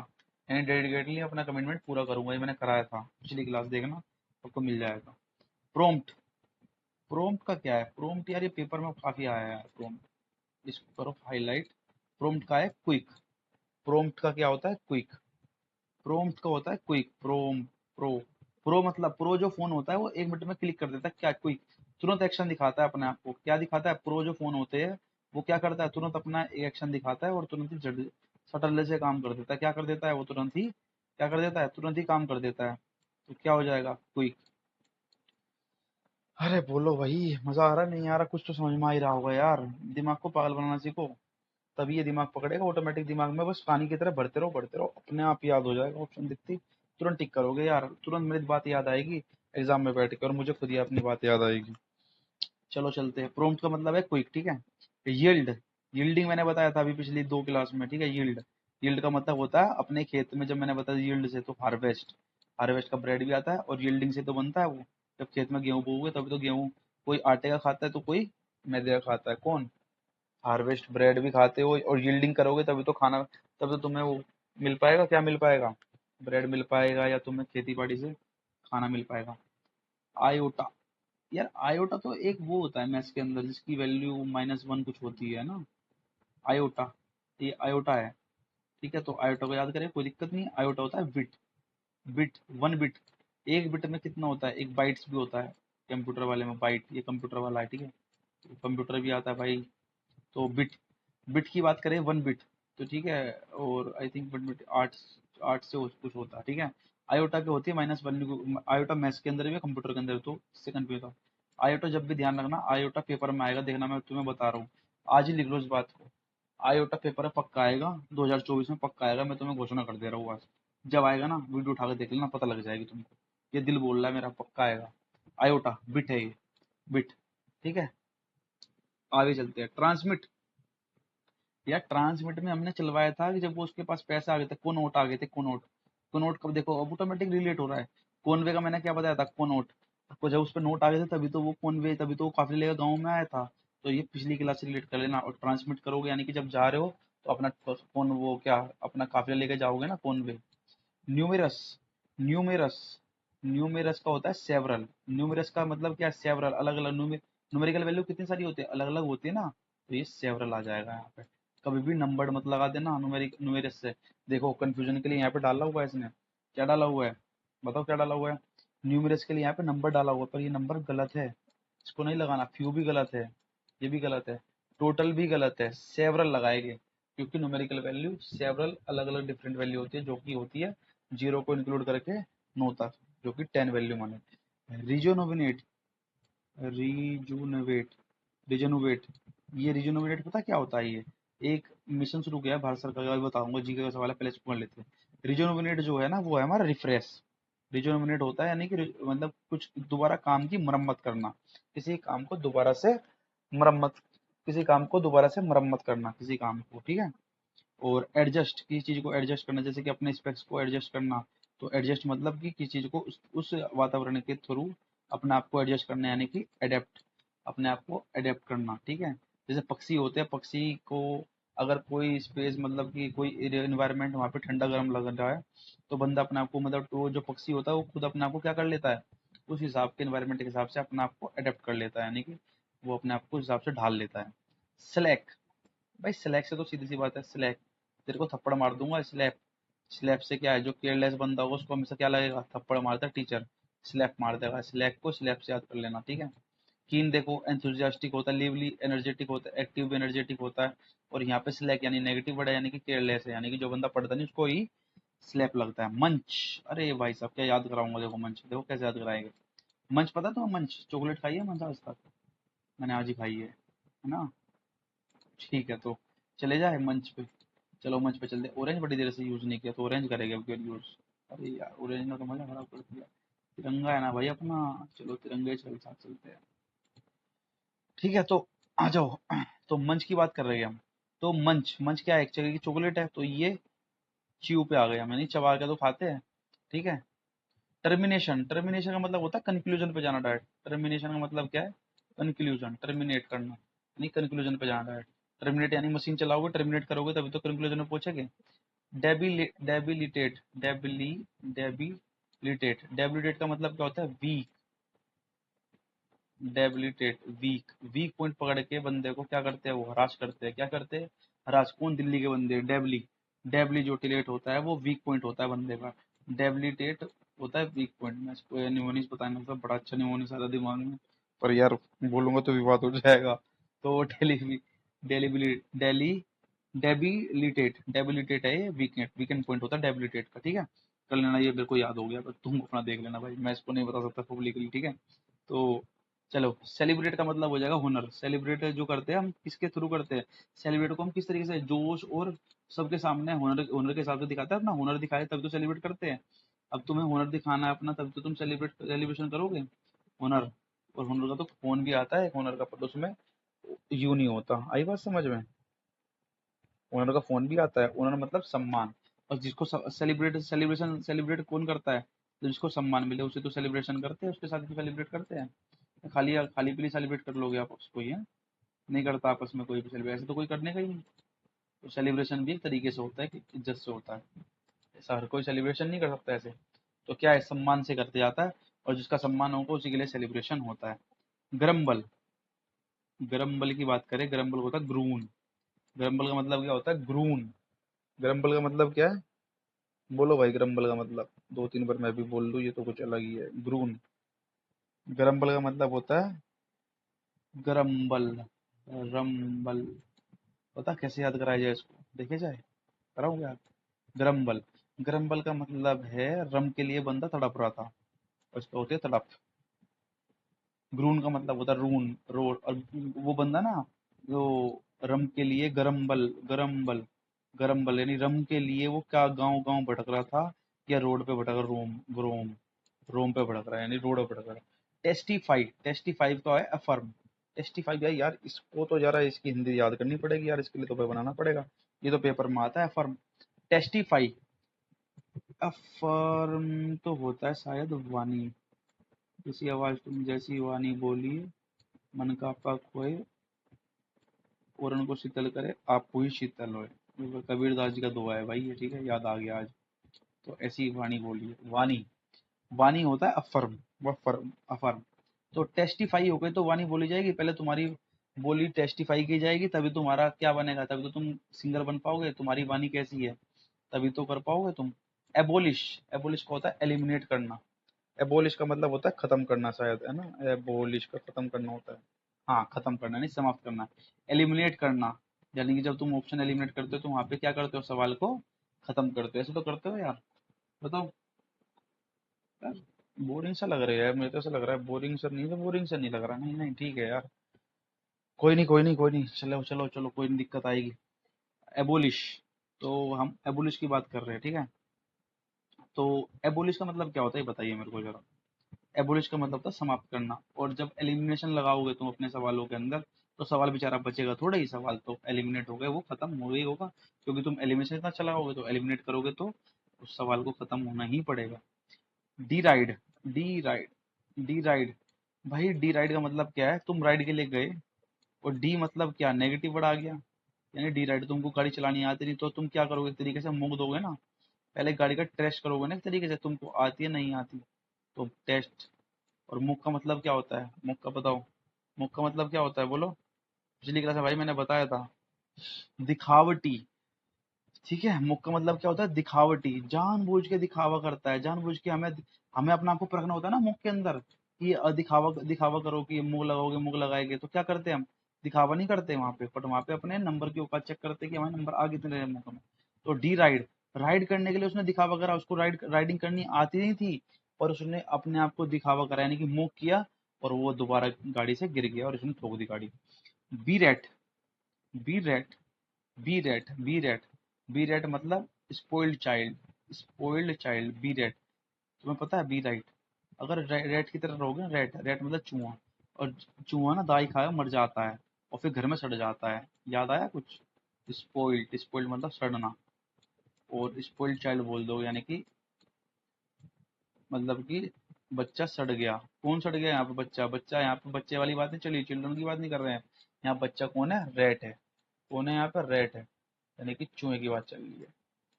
यानी डेडिकेटली अपना कमिटमेंट पूरा करूंगा। ये मैंने कराया था पिछली क्लास, देखना आपको मिल जाएगा। प्रोम्प्ट, प्रोम्प्ट का क्या है? प्रोम्प्ट यार ये पेपर में काफी आया है प्रोम्प्ट, इसको करो हाईलाइट। प्रोम्प्ट का है क्विक। प्रोम्प्ट का क्या होता है? क्विक। प्रोम्प्ट का होता है क्विक, प्रो। प्रो मतलब प्रो जो फोन होता है वो 1 मिनट में क्लिक कर देता है, क्या कोई तुरंत एक्शन दिखाता है अपने आप को। क्या दिखाता है? प्रो जो फोन होते हैं वो क्या करता है, तुरंत अपना एक्शन दिखाता है और तुरंत ही सटल्ले से काम कर देता है। क्या कर देता है वो? तुरंत ही क्या कर देता है? तुरंत ही काम कर देता है। तो क्या हो जाएगा? क्विक। अरे बोलो भाई, मजा आ रहा है नहीं आ रहा? कुछ तो समझ में आ ही रहा होगा यार। दिमाग को पागल बनाना सीखो, तभी ये दिमाग पकड़ेगा ऑटोमेटिक। दिमाग में बस पानी की तरह भरते रहो, अपने आप याद हो जाएगा। ऑप्शन दिखती तुरंत टिक करोगे यार, तुरंत मेरी बात याद आएगी एग्जाम में बैठ के, और मुझे खुद ही अपनी बात याद आएगी। चलो चलते हैं। प्रॉम्प्ट का मतलब है क्विक, ठीक है। यील्ड, यील्डिंग मैंने बताया था अभी पिछली 2 क्लास में, ठीक है। यील्ड, यील्ड का मतलब होता है अपने खेत में, जब मैंने बताया यील्ड से तो हार्वेस्ट, हार्वेस्ट का ब्रेड भी आता है, और यील्डिंग से तो बनता है वो, जब खेत में गेहूं बोओगे तभी तो गेहूं, कोई आटे का खाता है तो कोई मैदे का खाता है। कौन? हार्वेस्ट ब्रेड भी खाते हो और यील्डिंग करोगे तभी तो खाना, तभी तो तुम्हें वो मिल पाएगा। क्या मिल पाएगा? ब्रेड मिल पाएगा, या तुम्हें खेती बाड़ी से खाना मिल पाएगा। आयोटा, यार आयोटा तो एक वो होता है मैथ्स के अंदर जिसकी वैल्यू -1 कुछ होती है ना। आयोटा, ये आयोटा है, ठीक है। तो आयोटा को याद करें, कोई दिक्कत नहीं है। आयोटा होता है बिट, बिट 1 बिट। एक बिट में कितना होता है? एक बाइट्स भी होता है कंप्यूटर वाले में, बाइट, ये कंप्यूटर वाला है, ठीक है। कंप्यूटर भी आता है भाई। तो बिट, बिट की बात करें 1 बिट, तो ठीक है। और आई थिंक 1 बिट आठ, आठ से कुछ होता है, ठीक है। आयोटा की होती है -1। आयोटा मैथ्स के अंदर भी है, कंप्यूटर के अंदर भी, तो इससे कंफ्यूज था। आयोटा जब भी ध्यान रखना, आयोटा पेपर में आएगा, देखना मैं तुम्हें बता रहा हूँ। आज ही लिख लो इस बात को, आयोटा पेपर में पक्का आएगा, 2024 में पक्का आएगा। मैं तुम्हें घोषणा कर दे रहा हूँ आज। जब आएगा ना, वीडियो उठा के देख लेना, पता लग जाएगी तुमको। ये दिल बोल रहा है मेरा, पक्का आएगा। आयोटा बिट है ये, बिट, ठीक है। आगे चलते हैं। ट्रांसमिट, यार ट्रांसमिट में हमने चलवाया था कि जब वो उसके पास पैसे आ गए थे, कोनोट आ गए थे, कोनोट। कोनोट कब देखो, अब ऑटोमेटिक रिलेट हो रहा है। कोनवे का मैंने क्या बताया था? कोनोट को जब उस पर नोट आ गए थे तभी तो वो कोनवे, तभी तो वो काफिले लेकर गाँव में आया था। तो ये पिछली क्लास से रिलेट कर लेना। और ट्रांसमिट करोगे यानी कि जब जा रहे हो तो अपना फोन, वो क्या, अपना काफिला लेके जाओगे ना, कोनवे। न्यूमेरस, न्यूमेरस, न्यूमेरस का होता है सेवरल। न्यूमेरस का मतलब क्या है? सेवरल, अलग अलग। न्यूमेरिकल वैल्यू कितनी सारी होती है? अलग अलग होती है ना, तो ये सेवरल आ जाएगा यहाँ पे। कभी भी नंबर्ड मत लगा देना न्यूमेरिक न्यूमेरस से। देखो कंफ्यूजन के लिए यहाँ पे डाला हुआ है इसने, क्या डाला हुआ है? बताओ क्या डाला हुआ है? न्यूमेरस के लिए यहाँ पे नंबर डाला हुआ है, पर ये नंबर गलत है, इसको नहीं लगाना। फ्यू भी गलत है, ये भी गलत है, टोटल भी गलत है, सेवरल लगाएंगे। क्योंकि न्यूमेरिकल वैल्यू सेवरल, अलग अलग डिफरेंट वैल्यू होती है, जो कि होती है 0 को इंक्लूड करके 9 तक, जो कि 10 वैल्यू माने। रिजोनोविनेट, रिजुनवेट, रिजोनोवेट, ये रिजोनोवेट पता क्या होता है? ये एक मिशन शुरू किया है भारत सरकार का, बताऊंगा। जीके का सवाल है, पहले इसको पढ़ लेते हैं। रिजोनोवेट जो है ना, वो है हमारा रिफ्रेश। रिजोनोवेट होता है यानी कि मतलब कुछ दोबारा काम की मरम्मत करना, किसी काम को दोबारा से मरम्मत, किसी काम को दोबारा से मरम्मत करना, किसी काम को, ठीक है। और एडजस्ट, किसी चीज को एडजस्ट करना, जैसे कि अपने स्पेक्स को एडजस्ट करना। तो एडजस्ट मतलब कि किसी चीज को उस वातावरण के थ्रू अपने आप को एडजस्ट करना, यानी कि एडेप्ट, अपने आप को एडेप्ट करना, ठीक है। जैसे पक्षी होते हैं, पक्षी को अगर कोई स्पेस, मतलब कि कोई इन्वायरमेंट वहाँ पे ठंडा गर्म लग रहा है, तो बंदा अपने आप को, मतलब वो जो पक्षी होता है वो खुद अपने आप को क्या कर लेता है, उस हिसाब के इन्वायरमेंट के हिसाब से अपने आप को अडेप्ट कर लेता है, यानी कि वो अपने आप को उस हिसाब से ढाल लेता है। स्लैक, भाई स्लैक से तो सीधी सी बात है, स्लैक, तेरे को थप्पड़ मार दूंगा स्लैप। स्लैप से क्या है, जो केयरलेस बंदा होगा उसको हमेशा क्या लगेगा, थप्पड़ मारता है टीचर, स्लैप मार देगा। स्लैक को स्लैप से याद कर लेना, ठीक है। कीन देखो एंथुजियास्टिक होता है, लिवली एनर्जेटिक होता है, एक्टिव भी एनर्जेटिक होता है। और यहाँ पे स्लैक यानी नेगेटिव वर्ड है, यानी कि केयरलेस है, यानी कि जो बंदा पढ़ता नहीं उसको ही स्लैप लगता है। मंच, अरे भाई साहब क्या याद कराऊंगा, देखो मंच, देखो कैसे याद कराएंगे। मंच पता है तुम्हें? मंच चॉकलेट खाई है मंच आज तक? मैंने आज ही खाई है ना। ठीक है, तो चले जाए मंच पे। चलो मंच पे चलते। ऑरेंज बड़ी देर से यूज नहीं किया, तो ऑरेंज करेंगे अब यूज। अरे यार ऑरेंज ने तो मजा खराब कर दिया। तिरंगा है ना भाई अपना, चलो तिरंगे साथ चलते हैं, ठीक है। तो आ जाओ। तो मंच की बात कर रहे हैं हम। तो मंच, मंच क्या है? एक जगह की चॉकलेट है, तो ये च्यू पे आ गया, मैंने चबा के तो खाते हैं, ठीक है। टर्मिनेशन, टर्मिनेशन का मतलब होता है कंक्लूजन पे जाना डायरेक्ट। टर्मिनेशन का मतलब क्या है? कंक्लूजन, टर्मिनेट करना, यानी कंक्लूजन पे जाना डायरेक्ट। टर्मिनेट यानी मशीन चलाओगे, टर्मिनेट करोगे तभी तो कंक्लूजन में पहुंचेगे। डेबिलिटेट, डेबिलिटेट, डेबिलिटेट का मतलब क्या होता है? Weak, debilitate, weak, weak point पकड़ के बंदे को क्या करते हैं, वो हरास करते हैं। क्या करते हैं? हरास। कौन? दिल्ली के बंदे। डेबली, डेबली जो टिलेट होता है वो वीक पॉइंट होता है बंदे का। डेबिलिटेट होता है वीक पॉइंट। मैं इसको निमोनिक्स बताने का बड़ा अच्छा निमोनिक्स आता दिमाग में, पर यार बोलूंगा तो विवाद हो जाएगा। तो डेली डेली डेली डेबिलिटेट है ये, वीकेंड पॉइंट होता है डेबिलिटेट का, ठीक है। कर लेना, ये मेरे को याद हो गया, पर तुम अपना देख लेना भाई, मैं इसको नहीं बता सकता पब्लिकली, ठीक है। तो चलो, सेलिब्रेट का मतलब हो जाएगा हुनर। सेलिब्रेट जो करते हैं हम किसके थ्रू करते हैं, सेलिब्रेट को हम किस तरीके से जोश और सबके सामने हुनर हुनर के हिसाब से दिखाता है, अपना हुनर दिखाए तब तो सेलिब्रेट करते हैं। अब तुम्हें हुनर दिखाना है अपना, तब तो तुम सेलिब्रेशन करोगे, हुनर। और हुनर का तो फोन भी आता है हुनर का, पर उसमें यू नहीं होता। आई बात समझ में? ओनर का फोन भी आता है। ओनर मतलब सम्मान। और जिसको सेलिब्रेट कौन करता है, तो जिसको सम्मान मिले उसे तो सेलिब्रेशन करते हैं, उसके साथ भी सेलिब्रेट करते हैं। खाली खाली पीली सेलिब्रेट कर लोगे आप उसको ही, है? नहीं करता आपस में कोई भी सेलिब्रेट, ऐसे तो कोई करने का ही नहीं। तो सेलिब्रेशन भी एक तरीके से होता है कि इज्जत से होता है, ऐसा हर कोई सेलिब्रेशन नहीं कर सकता ऐसे। तो क्या है, सम्मान से करते जाता है, और जिसका सम्मान होगा उसी के लिए सेलिब्रेशन होता है। ग्रम्बल, ग्रम्बल की बात करें, ग्रम्बल होता है ग्रून। ग्रम्बल का मतलब क्या होता है, ग्रून। ग्रम्बल का मतलब क्या है, बोलो भाई ग्रम्बल का मतलब, दो तीन बार मैं भी बोल दूं, ये तो कुछ अलग ही है। ग्रून, ग्रम्बल का मतलब होता है ग्रम्बल, रम्बल। पता कैसे याद कराया जाए इसको, देखे जाए, कराओगे आप? ग्रम्बल, ग्रम्बल का मतलब है रम के लिए बंदा तड़प रहा था, और इसका होती है तड़प। ग्रून का मतलब होता है रून, रोड। और वो बंदा ना, जो रम के लिए गरम्बल, गरम्बल, गरम्बल यानी रम के लिए वो क्या गांव गांव भटक रहा था, या रोड पे भटक रहा, रोम ग्रोम, रोम पे भटक रहा है, यानी रोड पे भटक रहा है। टेस्टिफाई, टेस्टिफाई का है अफर्म। टेस्टिफाई यार, यार इसको तो जरा इसकी हिंदी याद करनी पड़ेगी यार, इसके लिए तो पेपर बनाना पड़ेगा। ये तो पेपर में आता है अफर्म। टेस्टिफाई, अफर्म तो होता है शायद वाणी। किसी आवाज तुम जैसी वाणी बोली, मन का आपका खोए, और उनको शीतल करे, आपको ही शीतल होए। ये कबीरदास जी का दुआ है भाई ये, ठीक है, याद आ गया आज। तो ऐसी वाणी बोली, वाणी, वाणी होता है अफर्म, वफर्म, अफर्म। तो टेस्टिफाई हो गई तो वाणी बोली जाएगी, पहले तुम्हारी बोली टेस्टिफाई की जाएगी, तभी तुम्हारा क्या बनेगा, तभी तो तुम सिंगर बन पाओगे, तुम्हारी वाणी कैसी है, तभी तो कर पाओगे तुम। एबोलिश, एबोलिश का होता है एलिमिनेट करना। एबोलिश का मतलब होता है खत्म करना शायद, है ना, एबोलिश का खत्म करना होता है। हाँ, खत्म करना नहीं, समाप्त करना। एलिमिनेट करना, यानी कि जब तुम ऑप्शन एलिमिनेट करते हो तो वहां पे क्या करते हो, सवाल को खत्म करते हो, ऐसे तो करते हो यार। बताओ यार, बोरिंग सा लग रहा है यार, मुझे तो ऐसा लग रहा है बोरिंग सा नहीं, तो बोरिंग सा नहीं लग रहा, नहीं नहीं ठीक है यार। कोई नहीं कोई नहीं कोई नहीं, चलो चलो चलो, कोई नहीं, दिक्कत आएगी। एबोलिश, तो हम एबोलिश की बात कर रहे हैं, ठीक है। तो एबोलिश का मतलब क्या होता है ये बताइए मेरे को जरा। एबोलिश का मतलब था समाप्त करना, और जब एलिमिनेशन लगाओगे तुम अपने सवालों के अंदर, तो सवाल बेचारा बचेगा थोड़ा ही, सवाल तो एलिमिनेट हो गए, वो खत्म हो गई होगा, क्योंकि तुम एलिमिनेशन इतना चलाओगे, तो एलिमिनेट करोगे तो उस सवाल को खत्म होना ही पड़ेगा। D ride, D ride, D ride, भाई डी राइड का मतलब क्या है, तुम राइड के लिए गए, और डी मतलब क्या, नेगेटिव वर्ड आ गया, यानी डी राइड, तुमको गाड़ी चलानी आती नहीं, तो तुम क्या करोगे, एक तरीके से मुक दोगे ना, पहले गाड़ी का टेस्ट करोगे ना, एक तरीके से तुमको आती है नहीं आती, तो टेस्ट। और मुक का मतलब क्या होता है, मुक का बताओ, मुक का मतलब क्या होता है बोलो। पिछली क्लास में भाई मैंने बताया था, दिखावटी, ठीक है। मुक का मतलब क्या होता है, दिखावटी, जानबूझ के दिखावा करता है, जानबूझ के हमें हमें अपना आपको परखना होता है ना मुक के अंदर, कि दिखावा दिखावा करो कि मुंह लगाओगे, मुंह लगाएंगे, तो क्या करते हैं हम, दिखावा नहीं करते वहां पे, बट वहां पे अपने नंबर के ऊपर चेक करते हैं कि हमारे नंबर आ कितने रहे मुक में। तो डी राइड, राइड करने के लिए उसने दिखावा करा, उसको राइडिंग करनी आती नहीं थी, और उसने अपने आप को दिखावा करा, यानी कि मुक किया, और वो दोबारा गाड़ी से गिर गया और उसने ठोक दी गाड़ी। Brat, brat, brat, brat, brat मतलब spoiled child, spoiled child, brat. तुम्हें पता है बी राइट, अगर रैट की तरह रहोगे ना, रैट, रैट मतलब चूहा, और चूहा ना दाई खाया मर जाता है, और फिर घर में सड़ जाता है, याद आया कुछ। स्पोइल्ड, स्पोइल्ड मतलब सड़ना, और स्पोइल्ड चाइल्ड बोल दो, यानी कि मतलब कि बच्चा सड़ गया। कौन सड़ गया यहाँ पे, बच्चा, बच्चा यहाँ पे बच्चे वाली बात नहीं चली, चिल्ड्रन की बात नहीं कर रहे हैं। यहाँ बच्चा कौन है, रैट है। कौन है यहाँ पे, रैट है, यानी कि चूहे की बात चल रही है,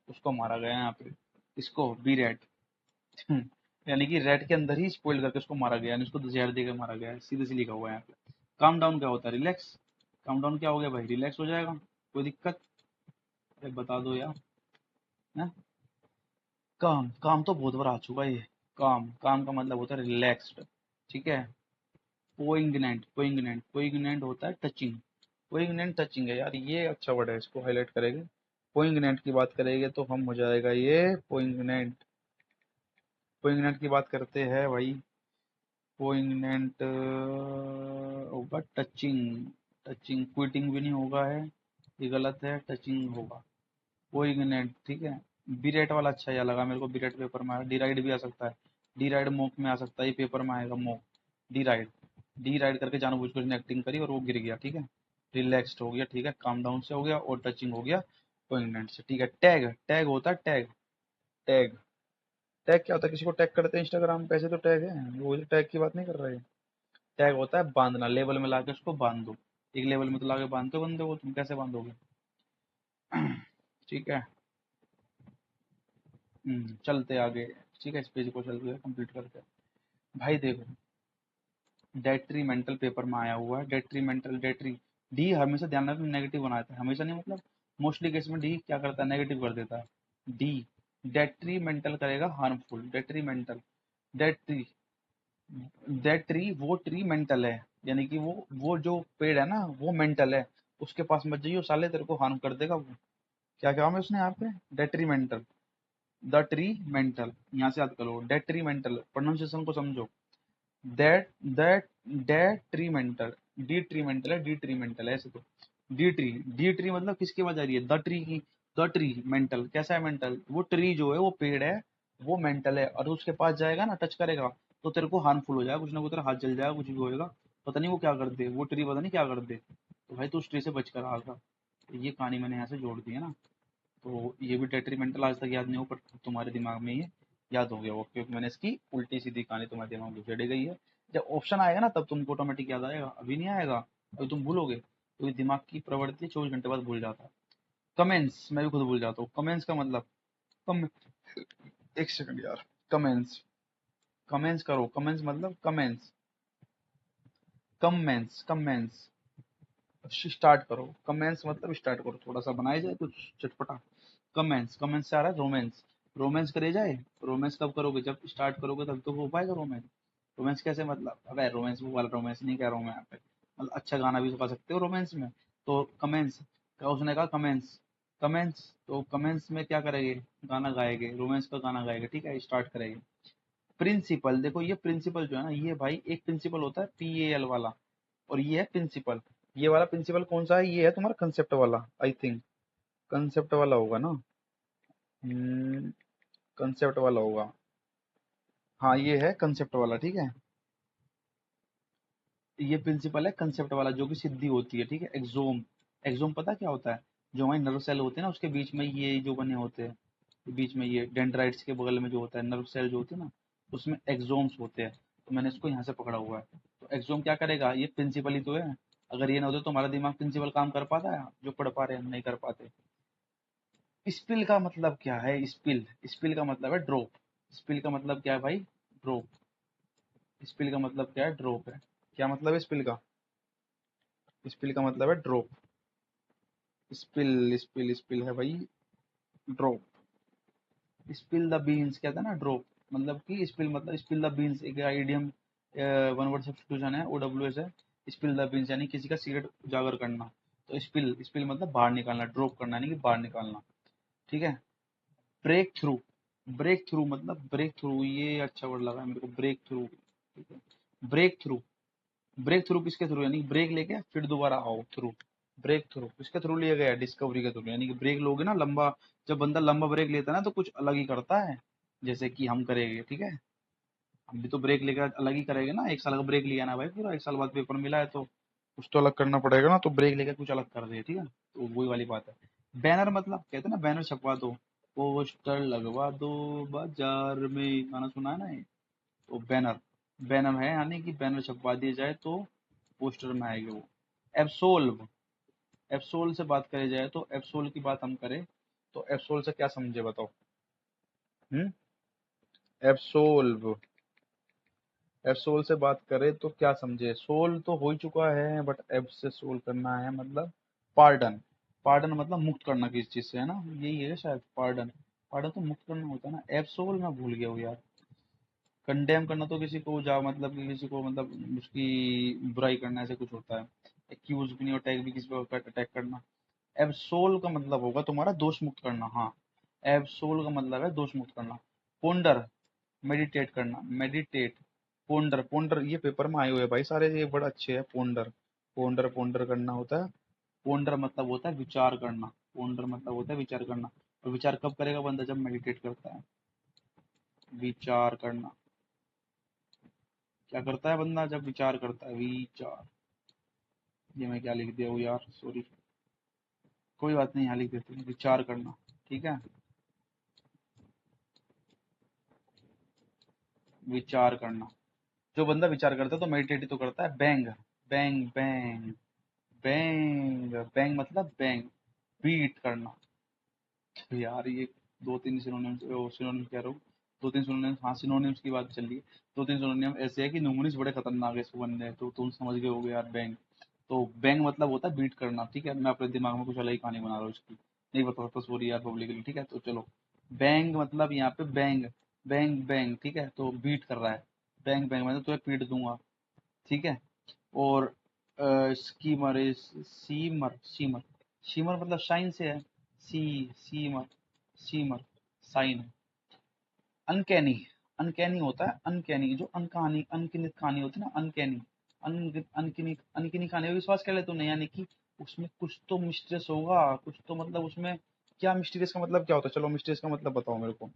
उसको मारा गया यहाँ पे, इसको बी रैट। यानी कि रेड के अंदर ही स्पॉइल करके उसको मारा गया, यानी उसको जहर देकर मारा गया है, सीधे से लिखा हुआ है यहाँ पे। काम डाउन क्या होता है, रिलैक्स। काम डाउन क्या हो गया भाई, रिलैक्स हो जाएगा, कोई दिक्कत, अरे बता दो यार। है? काम, काम तो बहुत बार आ चुका है ये, काम, काम का मतलब होता है रिलैक्स्ड, ठीक है। पोइंगनेंट, पोइंगनेंट, पोइंगनेंट होता है टचिंग, पोइंगनेंट टचिंग है यार, ये अच्छा वर्ड है, इसको हाईलाइट करेंगे। पोइंगनेंट की बात करेंगे तो हम हो जाएगा ये पोइंगनेंट। पोइंगनेंट की बात करते हैं भाई, पोइंगनेंट होगा टचिंग, टचिंग, क्विटिंग भी नहीं होगा है, ये गलत है, टचिंग होगा, पोइंगनेंट, ठीक है। बीरेट वाला अच्छा या लगा मेरे को, बीरेट पेपर में आया, डी राइड भी आ सकता है, डी राइड मॉक में आ सकता है, ये पेपर में आएगा mock, D ride, D ride करके जानबूझकर उसने एक्टिंग करी और वो गिर गया, ठीक है। रिलैक्स्ड हो गया, ठीक है, काम डाउन से हो गया, और टचिंग हो गया पोइंगनेंट से, ठीक है। टैग, टैग होता है टैग, टैग, टैग क्या होता है, किसी को टैग करते हैं इंस्टाग्राम पे, ऐसे तो टैग है, वो टैग की बात नहीं कर रहे हैं। टैग होता है बांधना, लेवल में लाके उसको बांध दो, एक लेवल में तो लाके बांधते हो बंदे को, तुम कैसे बांधोगे? ठीक है। चलते आगे, ठीक है, इस पेज को चलते कंप्लीट करते हैं। भाई देखो, डेट्रीमेंटल पेपर में आया हुआ है, डेट्रीमेंटल, डेट्री, डी हमेशा ध्यान रखना नेगेटिव बनाता है, हमेशा नहीं मतलब मोस्टली केस में डी क्या करता है, नेगेटिव कर देता है। डी डेट्रीमेंटल करेगा हार्मफुल, डेट्रीमेंटल, डेट्री, दैट ट्री, वो ट्री मेंटल है, यानी कि वो जो पेड़ है ना वो मेंटल है, उसके पास मत जाइयो साले, तेरे को हार्म कर देगा वो। क्या क्या है उसने यहाँ पे, डेट्रीमेंटल, द ट्री मेंटल, यहाँ से याद करो, डेट्रीमेंटल, प्रोनाउंसिएशन को समझो, दैट दैट डेट्रीमेंटल, डिट्रीमेंटल है, डिट्रीमेंटल है ऐसे तो, डी ट्री, डी ट्री मतलब किसकी आवाज आ रही है, द ट्री की, द ट्री मेंटल, कैसा है मेंटल, वो ट्री जो है वो पेड़ है, वो मेंटल है, और उसके पास जाएगा ना, टच करेगा तो तेरे को हार्मफुल हो जाएगा, कुछ ना कुछ तेरा हाथ जल जाएगा, कुछ भी होएगा, पता नहीं वो क्या कर दे, वो ट्री पता नहीं क्या कर दे, तो भाई तू उस ट्री से बच कर आएगा। तो ये कहानी मैंने यहाँ से जोड़ दी है ना, तो ये भी डेट्रीमेंटल आज तक याद नहीं हो, पर तुम्हारे दिमाग में ये याद हो गया वो, क्योंकि मैंने इसकी उल्टी सीधी कहानी तुम्हारे दिमाग में जड़ी गई है। जब ऑप्शन आएगा ना तब तुमको ऑटोमेटिक याद आएगा, अभी नहीं आएगा, अभी तुम भूलोगे, क्योंकि दिमाग की प्रवृत्ति 24 घंटे बाद भूल जाता है। कमेंस, मैं भी खुद भूल जाता हूँ, कमेंस का मतलब, कम, एक सेकंड यार, कमेंस, कमेंस करो, कमेंस मतलब कमेंस, कमेंस, कमेंस, स्टार्ट करो, कमेंस मतलब स्टार्ट करो, थोड़ा सा बनाया जाए कुछ चटपटा। कमेंस, कमेंस से आ रहा है रोमांस, रोमांस करे जाए, रोमांस कब करोगे, जब स्टार्ट करोगे तब तो हो पाएगा रोमांस। रोमांस कैसे मतलब, अबे रोमांस वो वाला रोमांस नहीं कह रहा हूँ मैं यहाँ पे, मतलब अच्छा गाना भी तो गा सकते हो रोमांस में। तो कमेंस, क्या उसने कहा कमेंस, कमेंस, तो कमेंस में क्या करेंगे, गाना गाएंगे, रोमांस का गाना गाएंगे, ठीक है, स्टार्ट करेंगे। प्रिंसिपल, देखो ये प्रिंसिपल जो है ना, ये भाई एक प्रिंसिपल होता है PAL वाला, और ये है प्रिंसिपल, ये वाला प्रिंसिपल कौन सा है, ये है तुम्हारा कंसेप्ट वाला, आई थिंक कंसेप्ट वाला होगा ना, कंसेप्ट वाला होगा, हाँ ये है कंसेप्ट वाला, ठीक है। ये प्रिंसिपल है कंसेप्ट वाला, जो कि सिद्धि होती है, ठीक है। एक्सोम, एक्सोम पता क्या होता है, जो हमारे नर्व सेल होते हैं ना उसके बीच में ये जो बने होते हैं, बीच में ये डेंड्राइट्स के बगल में जो होता है नर्व सेल जो होते हैं ना, उसमें एक्सोम्स होते हैं, तो मैंने इसको यहाँ से पकड़ा हुआ है। तो एक्सोम क्या करेगा, ये प्रिंसिपल ही तो है, अगर ये ना होते तो हमारा दिमाग प्रिंसिपल काम कर पाता है, जो पढ़ पा रहे हैं हम नहीं कर पाते। स्पिल का मतलब क्या है, स्पिल, स्पिल का मतलब है ड्रॉप, स्पिल का मतलब क्या है भाई, ड्रॉप, स्पिल का मतलब क्या है, ड्रॉप है, क्या मतलब है स्पिल का, स्पिल का मतलब है ड्रॉप, स्पिल, स्पिल, स्पिल है भाई ड्रॉप, स्पिल द बीन्स कहता है ना ड्रॉप, मतलब कि स्पिल मतलब स्पिल द बीन्स, एक आइडियम, वन वर्ड सब्स्टिट्यूशन है, OWS है, स्पिल द बीन्स यानी किसी का सीक्रेट उजागर करना, तो स्पिल, स्पिल मतलब बाहर निकालना, ड्रॉप करना यानी कि बाहर निकालना, ठीक है। ब्रेक थ्रू, ब्रेक थ्रू मतलब ब्रेक थ्रू, ये अच्छा वर्ड लगा मेरे को, ब्रेक थ्रू, ठीक है, ब्रेक थ्रू, ब्रेक थ्रू किसके थ्रू, यानी ब्रेक लेके फिर दोबारा आओ, थ्रू, ब्रेक थ्रू किसके थ्रू लिया गया है, डिस्कवरी के थ्रू, यानी कि ब्रेक लोगे ना लंबा, जब बंदा लंबा ब्रेक लेता है ना तो कुछ अलग ही करता है, जैसे कि हम करेंगे, ठीक है। हम भी तो ब्रेक लेकर अलग ही करेंगे ना, 1 साल का ब्रेक लिया ना भाई, पूरा 1 साल बाद पेपर मिला है तो कुछ तो अलग करना पड़ेगा ना, तो ब्रेक लेकर कुछ अलग कर दे, ठीक है, तो वही वाली बात है। बैनर मतलब कहते हैं ना, बैनर छपवा दो, पोस्टर लगवा दो बाजार में, गाना सुना है ना ये, तो बैनर, बैनर है यानी कि बैनर छपवा दिया जाए तो पोस्टर में आएगा वो। एब्सोल्व, एब्सोल से बात करी जाए तो, एब्सोल की बात हम करें तो एब्सोल से क्या समझे बताओ, हम्म, एब्सोल्व, एब्सोल से बात करें तो क्या समझे, सोल तो हो ही चुका है, बट एब से सोल करना है, मतलब पार्डन, पार्डन मतलब मुक्त करना किसी चीज से, है ना, यही है शायद पार्डन, पार्डन तो मुक्त करना होता है ना, एब्सोल मैं भूल गया हूँ यार, कंडेम करना तो किसी को जा मतलब कि किसी को मतलब उसकी बुराई करना, ऐसे कुछ होता है। एक्यूज भी नहीं, और अटैक भी किसी को अटैक करना। एब्सोल का मतलब होगा तुम्हारा दोष मुक्त करना, हाँ। एब्सोल का मतलब है दोष मुक्त करना। पोंडर, मेडिटेट करना, मेडिटेट। पोंडर, पोंडर ये पेपर में आए हुए हैं भाई सारे, ये बड़ा अच्छे है। पोंडर, पोंडर, पोंडर करना होता है। पोंडर मतलब होता है विचार करना। पोंडर मतलब होता है विचार करना। और विचार कब करेगा बंदा? जब मेडिटेट करता है। विचार करना, क्या करता है बंदा? जब विचार करता है, विचार। ये मैं क्या लिख दिया हूँ यार, सॉरी। कोई बात नहीं, यहाँ लिख देते हैं विचार करना, ठीक है। विचार करना, जो बंदा विचार करता है तो मेडिटेट तो करता है। Bang, bang bang, bang bang मतलब बैंग, बीट करना। तो यार ये दो तीन सिनोनिम्स, सिनोनिम्स कह रहा हूँ, दो तीन सिनोनिम्स, हाँ सिनोनिम्स की बात चल रही है। दो तीन सिनोनिम्स ऐसे है कि न्यूमोनिक्स बड़े खतरनाक है इसको बनने हैं, तो तुम समझ गए होगे यार। बैंग, तो बैंग मतलब होता है बीट करना, ठीक है। मैं अपने दिमाग में कुछ अलग ही कहानी बना रहा हूँ इसकी, नहीं बता सकता, सॉरी यार पब्लिकली, ठीक है। तो चलो, बैंग मतलब यहाँ पे बैंग, बैंग बैंग, ठीक है। तो बीट कर रहा है, बैंग बैंग मतलब तुम्हें पीट दूंगा, ठीक है। और shimmer is, shimmer, shimmer, shimmer मतलब शाइन से है। See, shimmer, shimmer, shine. Uncanny, uncanny होता है, अनकैनी जो अनकहानी, अनगिनत कहानी होती है ना, अनकैनी। अनकिनी, अनकिनी कहानी में विश्वास कर ले तूने, यानी कि उसमें कुछ तो मिस्टीरियस होगा, कुछ तो मतलब उसमें। क्या मिस्टीरियस का मतलब क्या होता है? चलो मिस्टीरियस का मतलब बताओ मेरे को,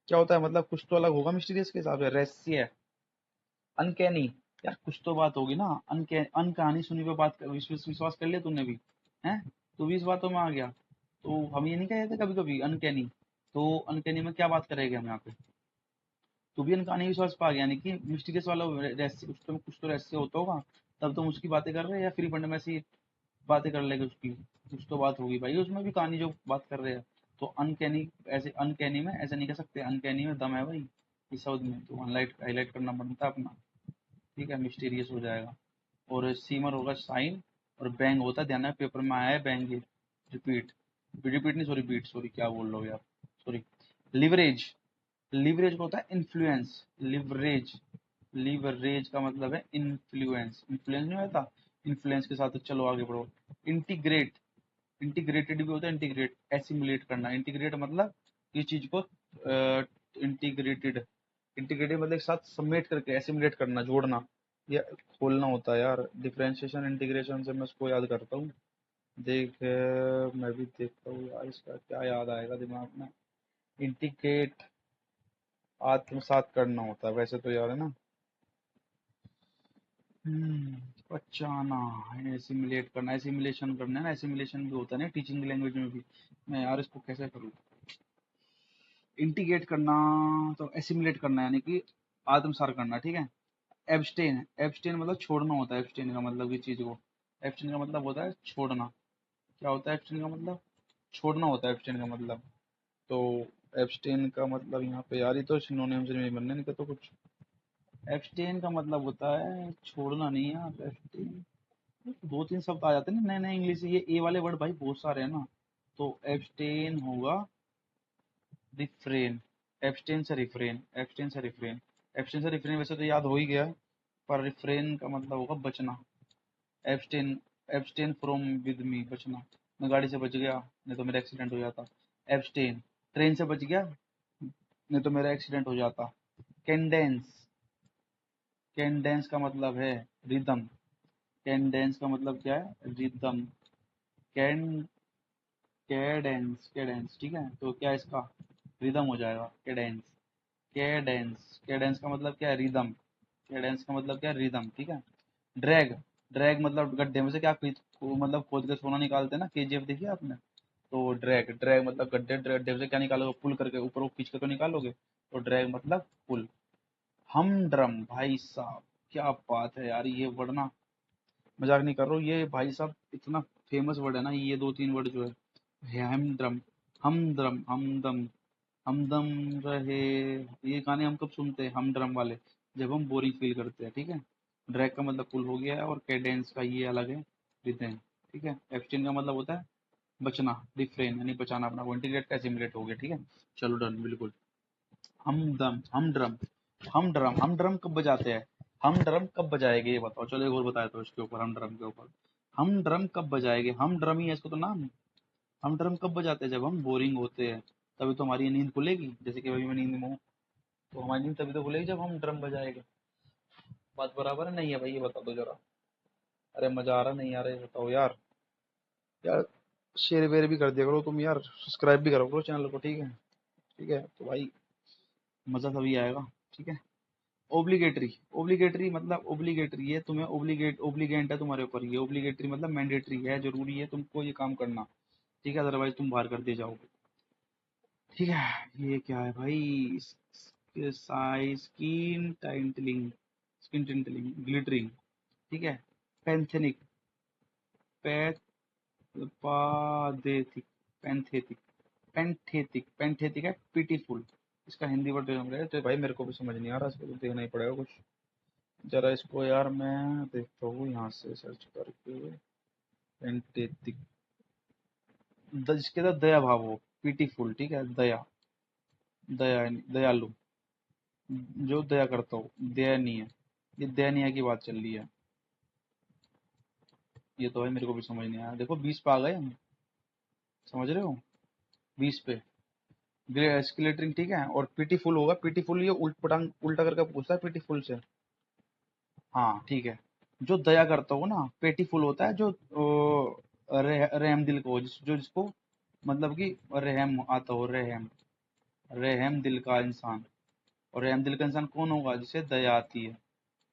क्या होता है? मतलब कुछ तो अलग होगा मिस्टीरियस के हिसाब से। रहस्य, अनकैनी, यार कुछ तो बात होगी ना। अनकहानी सुनी पे बात कर, विश्वास कर लिया तूने भी, हैं? तो 20 बातों में आ गया। तो हम ये नहीं कहते कभी कभी अनकैनी? तो अनकैनी में क्या बात करेंगे हम यहाँ पे? तू भी अनकहानी विश्वास पा गया, यानी कि मिस्टीरियस वाला रहस्य, कुछ तो रहस्य होता होगा, तब तुम उसकी बातें कर रहे हैं, या फ्री फंड में ऐसी बातें कर लेंगे उसकी? कुछ तो बात होगी भाई उसमें भी, कहानी जो बात कर रहे हैं। तो अनकैनी, ऐसे अनकैनी में ऐसे नहीं कह सकते, अनकैनी में दम है भाई इस शब्द में, तो हाईलाइट हाईलाइट करना बनता है अपना, ठीक है। मिस्टीरियस हो जाएगा। और सीमर होगा साइन। और बैंग होता है, ध्यान है पेपर में आया है बैंग, रिपीट, रिपीट नहीं, सॉरी बीट, सॉरी क्या बोल रहे हो यार, सॉरी। लिवरेज, लिवरेज को होता है इन्फ्लुएंस, लिवरेज, लिवरेज का मतलब है इन्फ्लुएंस, इन्फ्लुएंस नहीं होता, इन्फ्लुएंस के साथ। चलो आगे बढ़ो। इंटीग्रेट, इंटीग्रेटेड भी होता है इंटीग्रेट, एसिमुलेट करना। इंटीग्रेट मतलब किसी चीज को इंटीग्रेटेड, इंटीग्रेटेड मतलब एक साथ समेट करके एसिमुलेट करना, जोड़ना या खोलना होता है यार। डिफरेंशिएशन इंटीग्रेशन से मैं उसको याद करता हूँ। देख मैं भी देखता हूँ यार, इसका क्या याद आएगा दिमाग में। इंटीग्रेट, आत्मसात करना होता है वैसे तो यार, है ना। बचाना, एसिमुलेट करना, एसिमुलेशन करना है ना, एसिमुलेशन भी होता है ना टीचिंग लैंग्वेज में भी। मैं यार इसको कैसे करूँ? इंटीग्रेट करना, तो एसिमुलेट करना यानी कि आत्मसात करना, ठीक है। एब्सटेन, एब्सटेन मतलब छोड़ना होता है। एब्सटेन का मतलब किसी चीज को, एब्सटेन का मतलब होता है छोड़ना। क्या होता है एब्सटेन का मतलब? छोड़ना होता है एब्सटेन का मतलब। तो एब्सटेन का मतलब यहाँ पे यार, ये तो सिनोनिम से नहीं बनने नहीं तो कुछ। एब्सटेन का मतलब होता है छोड़ना, नहीं यार एब्सटेन, दो तीन शब्द आ जाते हैं ना नए नए इंग्लिश, ये ए वाले वर्ड भाई बहुत सारे हैं ना। तो एब्सटेन होगा रिफ्रेन, एब्सटेन से रिफ्रेन, एब्सटेन से रिफ्रेन, एब्सटेन से रिफ्रेन वैसे तो याद हो ही गया, पर रिफ्रेन का मतलब होगा बचना। Abstain, abstain from with me, बचना। मैं गाड़ी से बच गया, नहीं तो मेरा एक्सीडेंट हो जाता। एब्सटेन, ट्रेन से बच गया, नहीं तो मेरा एक्सीडेंट हो जाता। कैंडेंस, कैंडेंस का मतलब है रिदम, कैंडेंस का मतलब क्या है? रिदम। कैन, कैडेंस, कैडेंस, ठीक है। तो क्या इसका रिदम हो जाएगा, कैडेंस, कैडेंस, कैडेंस का मतलब क्या है? रिदम। कैडेंस का मतलब क्या है? रिदम, ठीक है। ड्रैग, ड्रैग मतलब गड्ढे में से क्या मतलब खोद के सोना निकालते हैं ना, केजीएफ देखिए आपने। तो ड्रैग, ड्रैग मतलब गड्ढे, गड्ढे से क्या निकालोगे? पुल करके ऊपर को खींच के तो निकालोगे, तो ड्रैग मतलब पुल। हम ड्रम, भाई साहब क्या बात है यार, ये वर्ड ना, मजाक नहीं कर रहा हूँ, ये भाई साहब इतना फेमस वर्ड है ना, ये दो तीन वर्ड जो है हमद्रम, हमद्रम, हमदम, हमदम रहे। ये गाने हम कब सुनते हैं हमड्रम वाले? जब हम बोरिंग फील करते हैं, ठीक है। ड्रैग का मतलब पुल हो गया है, और कैडेंस का ये अलग है, रिदम, ठीक है। एब्सटेन का मतलब होता है बचना, रिफ्रेन यानी बचाना अपना को। इंटीग्रेट का सिमुलेट हो गया, ठीक है। चलो डन, बिल्कुल। हमदम, हमड्रम, हम ड्रम कब बजाते हैं? हम ड्रम कब बजाएंगे ये बताओ। चलो एक और बताया तो इसके ऊपर, हम ड्रम के ऊपर। हम ड्रम कब बजाएंगे? हम ड्रम ही है इसको तो नाम। हम ड्रम कब बजाते हैं? जब हम बोरिंग होते हैं, तभी तो हमारी नींद खुलेगी। जैसे कि अभी मैं नींद में हूँ, तो हमारी नींद तभी तो खुलेगी जब हम ड्रम बजाएंगे। बात बराबर है नहीं है भाई? ये बता दो जरा। अरे मजा आ रहा नहीं आ रहा ये बताओ यार। यार शेयर वेयर भी कर दिया करो तुम यार, सब्सक्राइब भी करो करो चैनल को, ठीक है? ठीक है तो भाई मजा तभी आएगा, ठीक है? ओब्लिगेटरी, ओब्लिगेटरी मतलब ओब्लिगेटरी है तुम्हें, ओब्लिगेंट है तुम्हारे ऊपर। ये ओब्लिगेटरी मतलब मैंडेटरी है, जरूरी है तुमको ये काम करना, ठीक है? अदरवाइज तुम बाहर कर दिए जाओगे, ठीक है? ये क्या है भाई? स्किन टाइटनिंग, स्किन टिंटलिंग, ग्लिटरिंग, ठीक है? पैंथेनिक, पैथेटिक, पैंथेटिक, पैंथेटिक है पिटीफुल। इसका हिंदी वर्ड तो भाई मेरे को भी समझ नहीं आ रहा, इसको तो देखना ही पड़ेगा कुछ। जरा इसको यार मैं देखता हूँ यहाँ से सर्च करके। पैंथेटिक, जिसके अंदर दया भाव हो, पिटीफुल, ठीक है? दया, दयालु, जो दया करता हो, दयनीय। ये दयनीय की बात चल रही है। ये तो भाई मेरे को भी समझ नहीं आया। देखो 20 पे आ गए हम, समझ रहे हो? 20 पे एस्केलेटरिंग, ठीक है? और पीटीफुल होगा, पीटीफुल ये उल्टा करके पूछता है पीटीफुल से। हाँ ठीक है। जो दया करता हो ना, पेटीफुल होता है जो रहम दिल को, जो जिसको मतलब कि रहम आता हो, रहम, रहम दिल का इंसान। और रहम दिल का इंसान कौन होगा? जिसे दया आती है,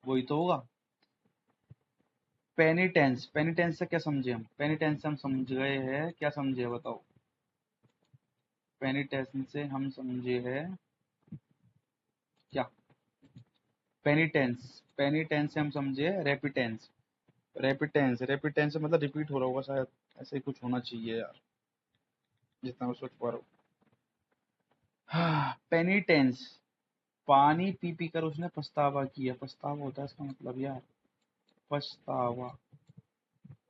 वही तो होगा। पेनिटेंस, पेनिटेंस से क्या समझे हम? पेनिटेंस से हम समझ गए हैं, क्या समझे बताओ? पेनिटेंस से हम समझे हैं क्या? पेनिटेंस, पेनिटेंस से हम समझे रेपिटेंस। रेपिटेंस, रेपिटेंस मतलब रिपीट हो रहा होगा शायद, ऐसे ही कुछ होना चाहिए यार, जितना मैं सोच पा रहा हूँ। हाँ, पेनिटेंस, पानी पी पी कर उसने पछतावा किया। पछतावा होता है इसका मतलब यार, पछतावा।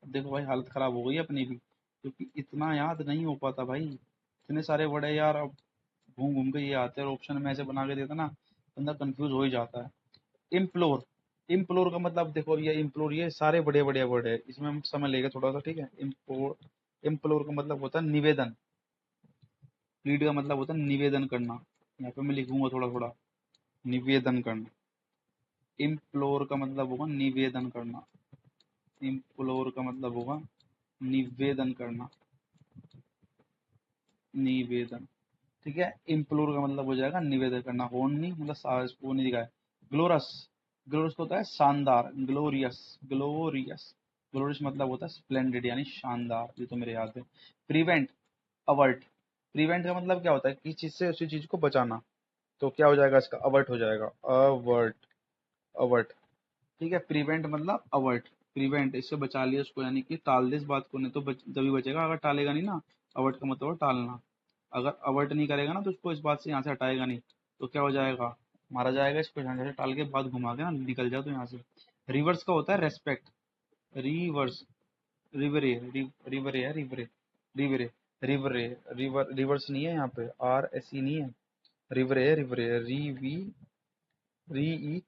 देखो भाई हालत खराब हो गई अपनी भी, क्योंकि इतना याद नहीं हो पाता भाई। इतने सारे वर्ड है यार, अब घूम घूम के ये आते हैं, और ऑप्शन में ऐसे बना के देता ना, बंदा कंफ्यूज हो ही जाता है। इम्प्लोर, इम्प्लोर का मतलब देखो, ये इम्प्लोर, ये सारे बड़े बड़े वर्ड है, इसमें हम समय लेगा थोड़ा सा, ठीक है? इम्प्लोर, इम्प्लोर का मतलब होता है निवेदन। प्लीड का मतलब होता है निवेदन करना। यहाँ पे मैं लिखूंगा थोड़ा थोड़ा, निवेदन करना। इम्प्लोर का मतलब होगा निवेदन करना। इम्प्लोर का मतलब होगा निवेदन करना, निवेदन, ठीक है? इम्प्लोर का मतलब हो जाएगा निवेदन करना। होन नहीं मतलब साहस को नहीं दिखाया। ग्लोरस, ग्लोरस होता है शानदार, ग्लोरियस, ग्लोरियस, ग्लोरियस मतलब होता है स्प्लेंडेड यानी शानदार, ये तो मेरे याद है। प्रिवेंट, अवर्ट, प्रिवेंट का मतलब क्या होता है? किसी चीज से उसी चीज को बचाना। तो क्या हो जाएगा इसका? अवर्ट हो जाएगा, अवर्ट, अवर्ट, ठीक है? प्रिवेंट मतलब अवर्ट, प्रिवेंट, इससे बचा लिया उसको, यानी कि टाल दे इस बात को, नहीं तो तभी बचेगा, अगर टालेगा नहीं ना। अवर्ट का मतलब टालना। अगर अवर्ट नहीं करेगा ना तो उसको इस बात से यहाँ से हटाएगा नहीं, तो क्या हो जाएगा? मारा जाएगा इसको, यहाँ से टाल के बाद घुमा के ना निकल जाओ तो यहाँ से। रिवर्स का होता है रेस्पेक्ट, रिवर्स, रिवरे, रिवरे है, रिवरे, रिवरे, रिवरे, रिवर, रिवर्स नहीं है यहाँ पे, आर एस ई नहीं है, रिवरे है, रिवरे, री वी, री ई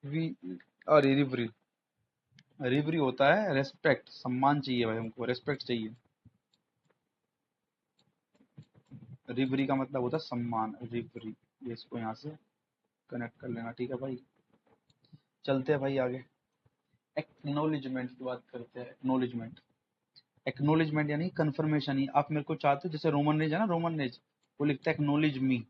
वी, अरे रिवरी, रिवरी होता है रेस्पेक्ट, सम्मान चाहिए भाई, हमको रेस्पेक्ट चाहिए। रिवरी का मतलब होता है सम्मान, रिवरी। ये इसको यहाँ से कनेक्ट कर लेना, ठीक है भाई? चलते हैं भाई आगे। एक्नोलिजमेंट की बात करते हैं। एक्नोलिजमेंट, एक्नोलिजमेंट यानी कंफर्मेशन ही। आप मेरे को चाहते हो, जैसे रोमन रेज है ना, रोमन रेज, वो लिखता है एक्नोलिज मी।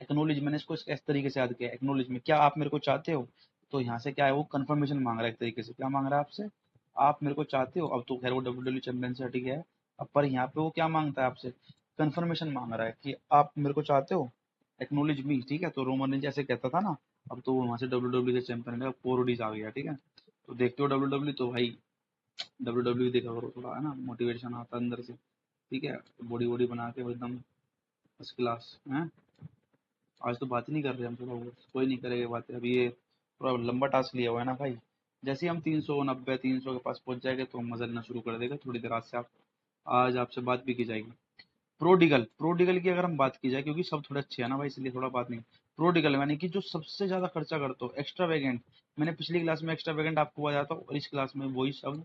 एक्नोलिज, मैंने इसको इस तरीके से याद किया, एक्नोलिज मी, क्या आप मेरे को चाहते हो? तो यहाँ से क्या है, वो कंफर्मेशन मांग रहा है एक तरीके से। क्या मांग रहा है आपसे? आप मेरे को चाहते हो। अब तो खैर वो डब्ल्यू चैंपियन से हट गया है। अब पर यहाँ पे वो क्या मांगता है आपसे? कंफर्मेशन मांग रहा है कि आप मेरे को चाहते हो, एक्नोलिज मी, ठीक है? तो रोमन रेंज ऐसे कहता था ना, अब तो वो वहां से डब्ल्यू के चैंपियन है, 4 आ गया, ठीक है? तो देखते हो डब्ल्यू तो भाई डब्ल्यू डब्ल्यू देखा करो थोड़ा, है ना? मोटिवेशन आता है अंदर से, ठीक है? बॉडी वॉडी बना के एकदम फर्स्ट क्लास है। आज तो बात ही नहीं कर रहे हम, थोड़ा बहुत कोई नहीं करेगा बातें, अभी ये थोड़ा लंबा टास्क लिया हुआ है ना भाई। जैसे ही हम 390 300 के पास पहुंच जाएंगे तो हम मजा लेना शुरू कर देगा थोड़ी देर। आज से आप, आज आपसे बात भी की जाएगी। प्रोडिगल, प्रोडिगल की अगर हम बात की जाए, क्योंकि सब थोड़े अच्छे हैं ना भाई, इसलिए थोड़ा बात नहीं। प्रोडिगल यानी कि जो सबसे ज्यादा खर्चा करते हो, एक्स्ट्रावेगेंट। मैंने पिछली क्लास में एक्स्ट्रावेगेंट आपको बताया था और इस क्लास में वही शब्द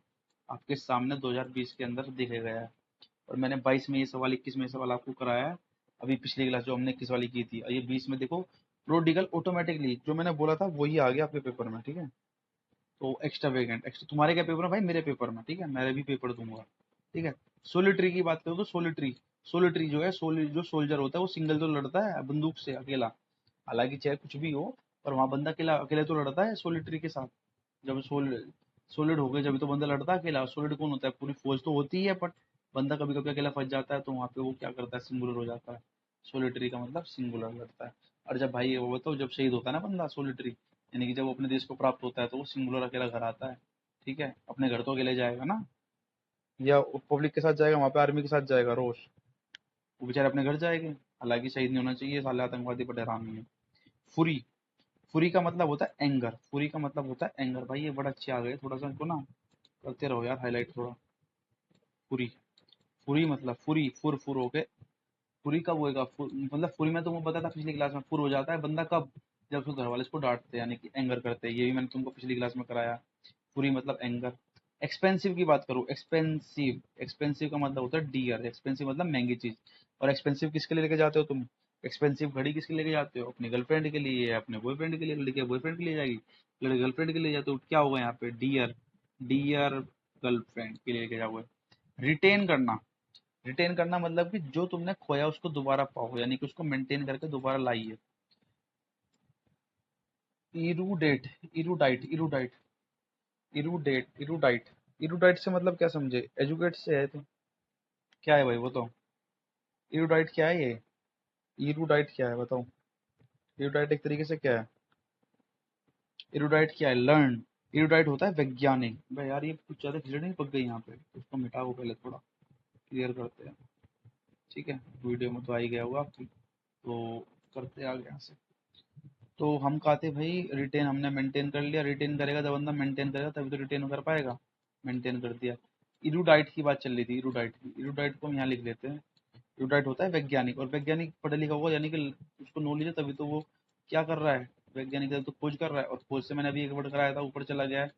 आपके सामने 2020 के अंदर दिखे गया है। और मैंने 22 में ये सवाल, 21 में ये सवाल आपको कराया है, अभी पिछली क्लास जो हमने 21 वाली की थी। और ये 20 में देखो, प्रोडिगल ऑटोमेटिकली जो मैंने बोला था वही आ गया आपके पेपर में, ठीक है। तो एक्स्ट्रावेगेंट, एक्स्ट्रा तुम्हारे क्या पेपर में भाई, मेरे पेपर में, ठीक है, मैं भी पेपर दूंगा, ठीक है। सोलिटरी की बात करूँ तो सोलिटरी, सोलिटरी जो है, जो सोल्जर होता है वो सिंगल तो लड़ता है बंदूक से अकेला, हालांकि चाहे कुछ भी हो, पर वहां बंदा अकेला अकेले तो लड़ता है सोलिटरी के साथ। जब सोलिड हो गए जब तो बंदा लड़ता है अकेला। सोलिड कौन होता है, पूरी फौज तो होती है, बट बंदा कभी कभी अकेला फंस जाता है, तो वहां पे वो क्या करता है, सिंगुलर हो जाता है। सोलिटरी का मतलब सिंगुलर लड़ता है। और जब भाई वो बताओ, जब शहीद होता है ना बंदा सोलिटरी, यानी कि जब वो अपने देश को प्राप्त होता है, तो वो सिंगुलर अकेला घर आता है, ठीक है। अपने घर तो अकेले जाएगा ना, या पब्लिक के साथ जाएगा, वहां पे आर्मी के साथ जाएगा रोज, वो बेचारे अपने घर जाएंगे। हालांकि शहीद नहीं होना चाहिए, साले आतंकवादी पर डरामी है। फुरी, फुरी का मतलब होता है एंगर, फुरी का मतलब होता है एंगर। भाई ये बड़ा अच्छे आ गए, थोड़ा सा इनको ना करते रहो यार हाईलाइट थोड़ा। फुरी, फुरी मतलब फुरी, फुर फुर हो गए। फुरी कब होएगा, मतलब फुरी में तुमको पता था पिछली क्लास में, फुर हो जाता है बंदा कब, जब उसको घर वाले इसको डांटते हैं, यानी कि एंगर करते हैं। ये भी मैंने तुमको पिछली क्लास में कराया। फुरी मतलब एंगर। एक्सपेंसिव की बात करूँ, एक्सपेंसिव, एक्सपेंसिव का मतलब होता है डियर, एक्सपेंसिव मतलब महंगी चीज। और एक्सपेंसिव किसके लिए लेके जाते हो तुम, एक्सपेंसिव घड़ी किसके लिए लेके जाते हो, अपनी गर्लफ्रेंड के लिए या अपने बॉयफ्रेंड के लिए। लड़की बॉयफ्रेंड के लिए जाएगी, लड़के गर्लफ्रेंड के लिए जाते हो, क्या होगा यहाँ पे, डियर, डियर गर्लफ्रेंड के लिए लेके जाओगे। रिटेन करना, रिटेन करना मतलब कि जो तुमने खोया उसको दोबारा पाओ, यानी कि उसको मेंटेन करके दोबारा लाइए। इरूडेट, इरूडाइट, इरूडाइट, इरूडेट, इरूडाइट, इरूडाइट से मतलब क्या समझे, एजुकेट से है तो क्या है भाई वो तो। इरूडाइट क्या है ये, इरूडाइट क्या है बताओ। इरूडाइट एक तरीके से क्या है, इरूडाइट क्या है, लर्न। इरूडाइट होता है वैज्ञानिक। भाई यार ये कुछ ज्यादा खिचड़ी नहीं पक गई यहाँ पे, उसको मिटाओ पहले, थोड़ा क्लियर करते हैं, ठीक है। वीडियो में तो आ ही गया होगा आपकी, तो करते आगे यहाँ से। तो हम कहते भाई रिटेन हमने मेंटेन कर लिया, रिटेन करेगा जब बंदा, मेंटेन करेगा तभी तो रिटेन कर पाएगा। मेंटेन कर दिया। इरूडाइट की बात चल रही थी, इरूडाइट की, इरूडाइट को हम यहाँ लिख लेते हैं। इरूडाइट होता है वैज्ञानिक, और वैज्ञानिक पढ़ा लिखा होगा, यानी कि उसको नॉलेज है, तभी तो वो क्या कर रहा है, वैज्ञानिक है तो खोज कर रहा है। और खोज से मैंने अभी एक वर्ड कराया था, ऊपर चला गया है।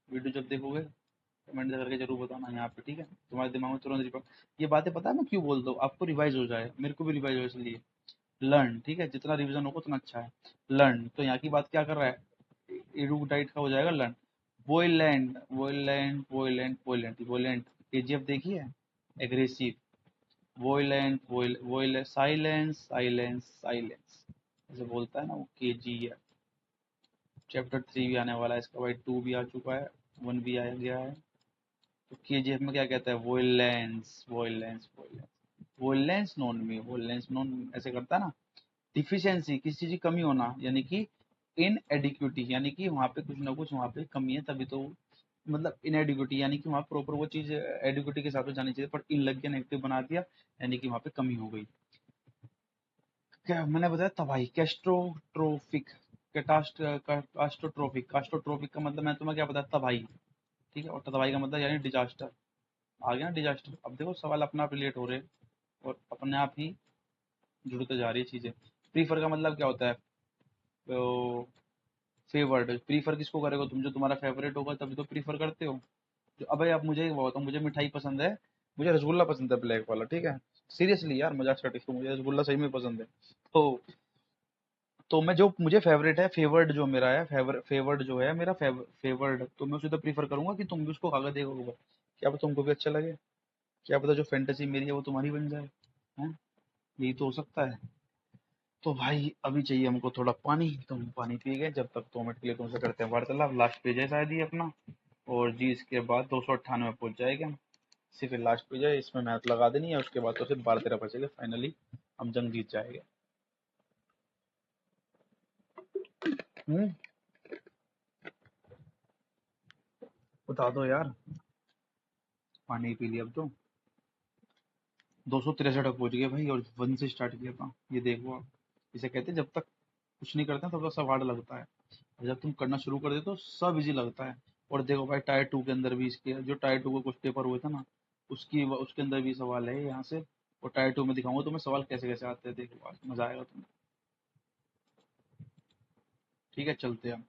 वीडियो जब देखोगे कमेंट करके जरूर बताना यहाँ पे, ठीक है। तुम्हारे दिमाग में तुरंत ये बातें पता है मैं क्यों बोलता हूँ, आपको रिवाइज हो जाए, मेरे को भी रिवाइज हो इसलिए। लर्न, ठीक है, जितना रिवीजन होगा उतना अच्छा है। लर्न, तो यहाँ की बात क्या कर रहा है, इरूडाइट का हो जाएगा लर्न। वोइलैंड, वोइलैंड, वोइलैंड, वोइलैंड, वोइलैंड, केजीएफ देखी है, aggressive. Violent, vile, silence, silence, silence, ऐसे बोलता है ना वो, केजीएफ। चैप्टर 3 भी आने वाला है इसका भाई, 2 भी आ चुका है, 1 भी आ गया है। तो केजीएफ में क्या कहता है, वोइलेंस, वोइलेंस, वोइलेंस, वोइलेंस नॉन में, वोइलेंस नॉन ऐसे करता है ना। डिफिशियंसी, किसी चीज की कमी होना, यानी कि इन एडिक्विटी, यानी कि वहाँ पे कुछ ना कुछ वहाँ पे कमी है, तभी तो, मतलब इन एडिक्विटी यानी कि वहाँ प्रॉपर वो चीज एडिक्विटी के साथ में जानी चाहिए, पर इन लग गया, नेगेटिव बना दिया, यानी कि वहाँ पे कमी हो गई। क्या मैंने बताया तबाही, कैस्ट्रोट्रोफिक, कास्ट्रोट्रोफिक, कास्ट्रोट्रोफिक का मतलब मैं तुम्हें क्या बताया, तबाही, ठीक है। और तबाही का मतलब यानी डिजास्टर, आ गया ना डिजास्टर। अब देखो सवाल अपने आप रिलेट हो रहे हैं, और अपने आप ही जुड़ते जा रही है चीजें। प्रीफर का मतलब क्या होता है, तो फेवर्ड, प्रीफर किसको करेगा तुम, जो तुम्हारा फेवरेट होगा तभी तो प्रीफर करते हो। जो अबे अब मुझे एक बताओ, मुझे मिठाई पसंद है, मुझे रसगुल्ला पसंद है ब्लैक वाला, ठीक है। सीरियसली यार, मजाक छाट इसको, मुझे रसगुल्ला सही में पसंद है। तो मैं जो मुझे फेवरेट है, फेवर्ड जो मेरा है, फेवर्ड जो है मेरा फेवर्ड, तो मैं उसे तो प्रीफर करूंगा कि तुम भी उसको खाकर देखोगे, क्या पता तुमको भी अच्छा लगे, क्या पता जो फैंटेसी मेरी है वो तुम्हारी बन जाए, हैं। यही तो हो सकता है। तो भाई अभी चाहिए हमको थोड़ा पानी, तो हम पानी पी गए, जब तक 2 मिनट के लिए तुमसे करते हैं वार्तालाप। लास्ट पेज है शायद ये अपना, और जी इसके बाद 298 पहुंच जाएंगे हम। सिर्फ लास्ट पेज है, इसमें मेहनत लगा देनी है, उसके बाद तो सिर्फ 12-13 बचेंगे, फाइनली हम जंग जीत जाएंगे। हम्म, बता दो यार। पानी पी लिया अब तो, 263 तक पहुंच गए भाई, और 1 से स्टार्ट किया था, ये देखो आप। इसे कहते हैं जब तक कुछ नहीं करते तब तक सब हार्ड लगता है, और जब तुम करना शुरू कर देते हो सब इजी लगता है। और देखो भाई टायर 2 के अंदर भी, इसके जो टायर 2 का कुछ पेपर हुए थे ना, उसके अंदर भी सवाल है यहाँ से। और टायर 2 में दिखाऊंगा तुम्हें सवाल कैसे कैसे आते हैं, देखो आज मजा आएगा तुम्हें। ठीक है, चलते हैं।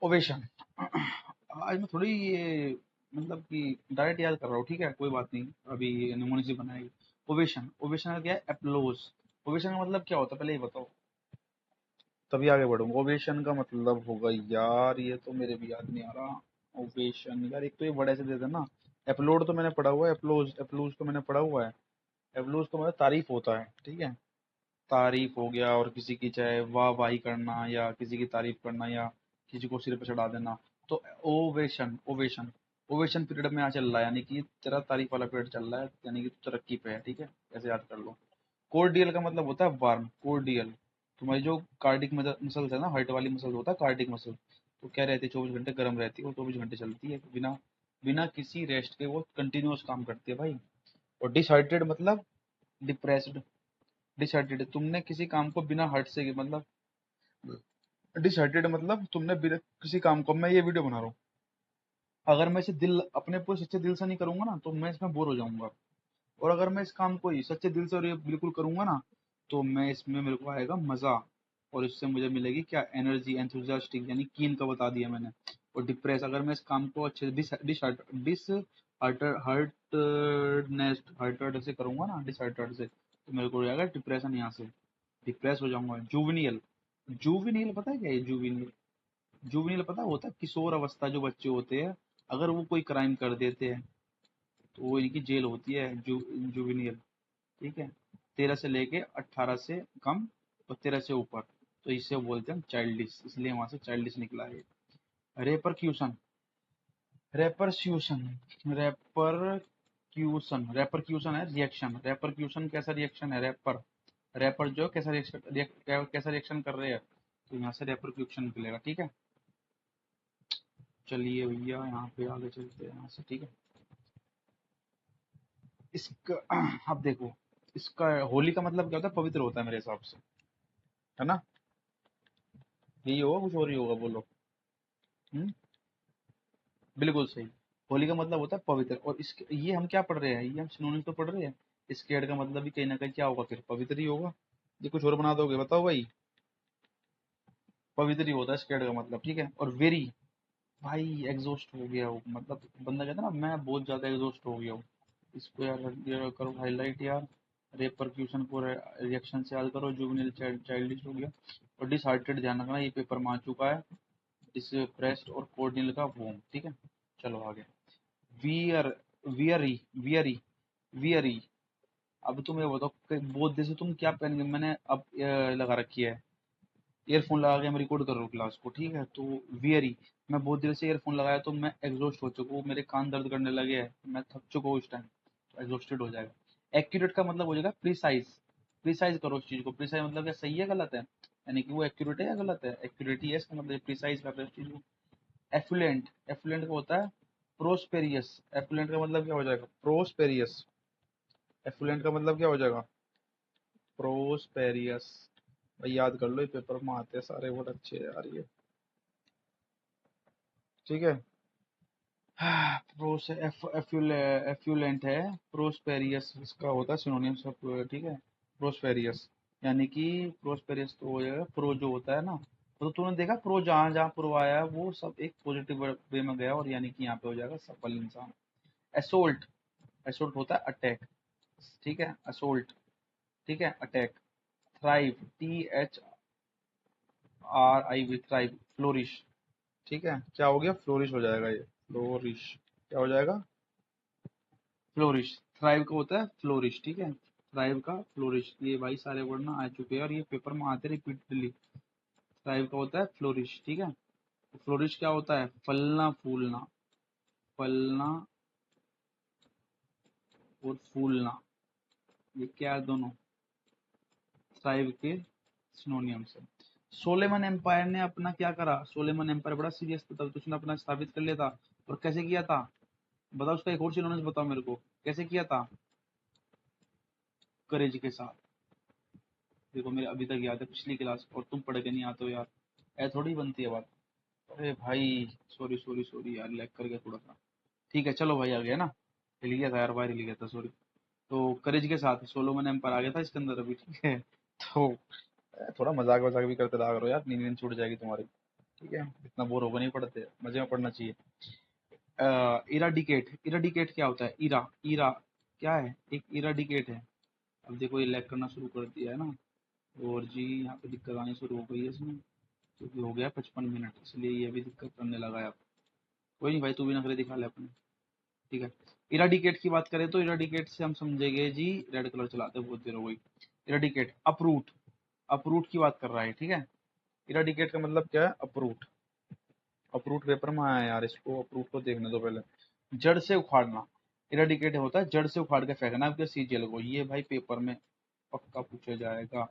ओवेशन। आज मैं थोड़ी ये मतलब कि डायरेक्ट याद कर रहा हूँ, ठीक है, कोई बात नहीं, अभी निमोनिक से बनाएगी। ओवेशन, ओवेशन का क्या है? एप्लोज। ओवेशन का मतलब क्या होता है, पहले ये बताओ, तभी आगे बढ़ूंगा। ओवेशन का मतलब होगा, यार ये तो मेरे भी याद नहीं आ रहा। ओवेशन यार, एक तो ये बड़े से दे देना। अपलोड तो मैंने पढ़ा हुआ है, एप्लोज, एप्लोज तो मैंने पढ़ा हुआ है। एप्लोज तो मतलब तारीफ होता है, ठीक है, तारीफ हो गया, और किसी की चाहे वाह वाही करना, या किसी की तारीफ करना, या किसी को सिर पर चढ़ा देना। तो ओवेशन, ओवेशन, ओवेशन पीरियड में आ चल रहा है, यानी कि तेरा तारीफ वाला पीरियड चल रहा है, यानी कि तू तरक्की पे है, ठीक है, ऐसे याद कर लो। कोर्डियल का मतलब होता है वार्म, कोर्डियल। तुम्हारी जो कार्डिक मसल्स है ना, हार्ट वाली मसल होता है कार्डिक मसल, तो क्या रहती है, 24 घंटे गर्म रहती है, वो 24 घंटे चलती है, बिना बिना किसी रेस्ट के वो कंटिन्यूअस काम करती है भाई। और डिसहाइड्रेटेड मतलब डिप्रेस्ड। डिसहाइड्रेटेड, तुमने किसी काम को बिना हर्ट से, मतलब डिसहाइड्रेटेड मतलब तुमने बिना किसी काम को, मैं ये वीडियो बना रहा हूँ, अगर मैं इसे दिल अपने पूरे सच्चे दिल से नहीं करूंगा ना, तो मैं इसमें बोर हो जाऊंगा। और अगर मैं इस काम को ही सच्चे दिल से और ये बिल्कुल करूंगा ना, तो मैं इसमें, मेरे को आएगा मजा, और इससे मुझे मिलेगी क्या, एनर्जी, एंथुजियास्टिक, यानी कीन का बता दिया मैंने। और डिप्रेस, अगर मैं इस काम को अच्छे से डिस डिस डिस हार्टेड से करूंगा ना, डिसहार्टेड से, तो मेरे को हो जाएगा डिप्रेशन, यहाँ से डिप्रेस हो जाऊंगा। जुविनियल, जुविनियल पता है क्या है जुविनियल? जुविनियल पता होता है किशोर अवस्था जो बच्चे होते हैं, अगर वो कोई क्राइम कर देते हैं, तो वो इनकी जेल होती है, जुविनियल, ठीक है, 13 से लेके 18 से कम, और 13 से ऊपर, तो इसे बोलते हैं चाइल्डिश, इसलिए वहां से चाइल्डिश निकला है। रेपरक्यूशन, रेपरक्यूशन, रेपरक्यूशन, रेपरक्यूशन है रिएक्शन, रेपरक्यूशन कैसा रिएक्शन है, रैपर, रैपर जो कैसा रिएक्शन, कैसा रिएक्शन कर रहे हैं, तो यहाँ से रेपरक्यूशन निकलेगा, ठीक है। चलिए भैया, यहाँ पे आगे चलते हैं यहाँ से, ठीक है। इसका अब देखो, इसका होली का मतलब क्या होता है, पवित्र होता है मेरे हिसाब से, है ना? यही होगा, कुछ और ही होगा, बोलो। हम्म, बिल्कुल सही। होली का मतलब होता है पवित्र, और इसके ये हम क्या पढ़ रहे हैं, ये हम सिनोनिम तो पढ़ रहे हैं। स्केर्ड का मतलब भी कहीं ना कहीं क्या होगा, फिर पवित्र ही होगा। ये कुछ और बना दोगे, बताओ भाई। पवित्र ही होता है स्केर्ड का मतलब, ठीक है। और वेरी, भाई एग्जॉस्ट हो गया हूँ, मतलब बंदा कहता है ना, मैं बहुत ज्यादा एग्जॉस्ट हो गया हूँ। इसको यार ये करो हाईलाइट यार। रेपरक्यूशन को रिएक्शन से याद करो, जुवेनिल चाइल्डिश हो गया। और डिसहार्टेड ध्यान रखना, ये पेपर में आ चुका है। डिसप्रेस्ड और कोर्डियल का वोम, ठीक है। चलो आगे। Wear, weary, weary, weary. अब तुम ये बताओ कि बहुत देर से तुम क्या पहन के, मैंने अब लगा रखी है, ईयरफोन लगा के मैं रिकॉर्ड कर रहा हूँ क्लास को, ठीक है। तो वियरी, मैं बहुत देर से ईयरफोन लगाया, तो मैं एग्जॉस्ट हो चुका हूँ, मेरे कान दर्द करने लगे हैं, मैं थक चुका हूँ इस टाइम, तो एग्जॉस्टेड हो जाएगा। एक्यूरेट का मतलब हो जाएगा प्रिसाइज, प्रिसाइज करो उस चीज को। प्रिसाइज मतलब क्या, सही है गलत है, यानी कि वो एक्यूरेट है या गलत है, एक्यूरेट ही है इसका मतलब, प्रिसाइज कर रहे हो उस चीज को। एफ्लुएंट, एफ्लुएंट का होता है प्रोस्पेरियस। एफ्लुएंट का मतलब क्या हो जाएगा, प्रोस्पेरियस। एफ्लुएंट का मतलब क्या हो जाएगा, प्रोस्पेरियस। भाई याद कर लो, ये पेपर में आते हैं सारे, बहुत अच्छे हैं यार ये, ठीक है। एफ्यूलेंट है, प्रोस्पेरियस इसका होता है सिनोनिम सब, ठीक है। प्रोस्पेरियस, यानी कि प्रोस्पेरियस तो हो जाएगा, प्रो जो होता है ना, तो तूने देखा प्रो, जहाँ जहाँ प्रो आया है, वो सब एक पॉजिटिव वे में गया, और यानी कि यहाँ पे हो जाएगा सफल इंसान। एसोल्ट, एसोल्ट होता है अटैक, ठीक है, असोल्ट, ठीक है, attack. Thrive, THRIV, thrive, flourish, ठीक है। क्या हो गया, फ्लोरिश हो जाएगा ये, फ्लोरिश, क्या हो जाएगा, फ्लोरिश। थ्राइव का होता है फ्लोरिश, ठीक है, थ्राइव का फ्लोरिश, ये भाई सारे वर्ड ना आ चुके हैं, और ये पेपर में आते रिपीटली। थ्राइव का होता है फ्लोरिश, ठीक है। फ्लोरिश क्या होता है, फलना फूलना, फलना और फूलना, ये क्या है दोनों, थ्राइव के सिनोनियम्स है। सोलेमन एम्पायर ने अपना क्या करा, सोलेमन एम्पायर बड़ा सीरियस था, तब तो उसने अपना स्थापित कर लिया था। और कैसे किया था, बताओ उसका एक और सिनोनिम्स बताओ मेरे को, कैसे किया था, करेज के साथ। देखो मेरे अभी तक याद है पिछली क्लास, और तुम पढ़ के नहीं आते हो यार, ऐ थोड़ी बनती है बात। अरे भाई, सॉरी सॉरी सॉरी यार, लैग कर गया थोड़ा सा। ठीक है, चलो भाई, आ गया ना, हिल गया था यार, बाहर हिल गया था, सॉरी। तो करेज के साथ सोलोमन एम्पायर आ गया था इसके अंदर अभी, ठीक है। तो थोड़ा मजाक वजाक भी करते रहा करो यार, नींद नींद छूट जाएगी तुम्हारी। ठीक है, इतना बोर होकर नहीं पढ़ते, मजे में पढ़ना चाहिए। इराडिकेट, इराडिकेट क्या होता है? इरा, इरा क्या है? एक इराडिकेट है। अब देखो ये लैग करना शुरू कर दिया है ना, और जी यहाँ पे दिक्कत आनी शुरू हो गई है इसमें, क्योंकि हो गया 55 मिनट, इसलिए ये भी दिक्कत करने लगा है। अब कोई नहीं भाई, तू भी नखरे दिखा ले अपने। ठीक है, इराडिकेट की बात करें तो इराडिकेट से हम समझेंगे जी, रेड कलर चलाते बहुत देर हो गई। इराडिकेट, अपरूट, अपरूट की बात कर रहा है। ठीक है, इराडिकेट का मतलब क्या है? अपरूट। अपरूट पेपर में आया है यार, इसको अपरूट को देखने दो पहले। जड़ से उखाड़ना, इराडिकेट होता है जड़ से उखाड़ के फेंकना आपके सीजीएल को। ये भाई पेपर में पक्का पूछा जाएगा,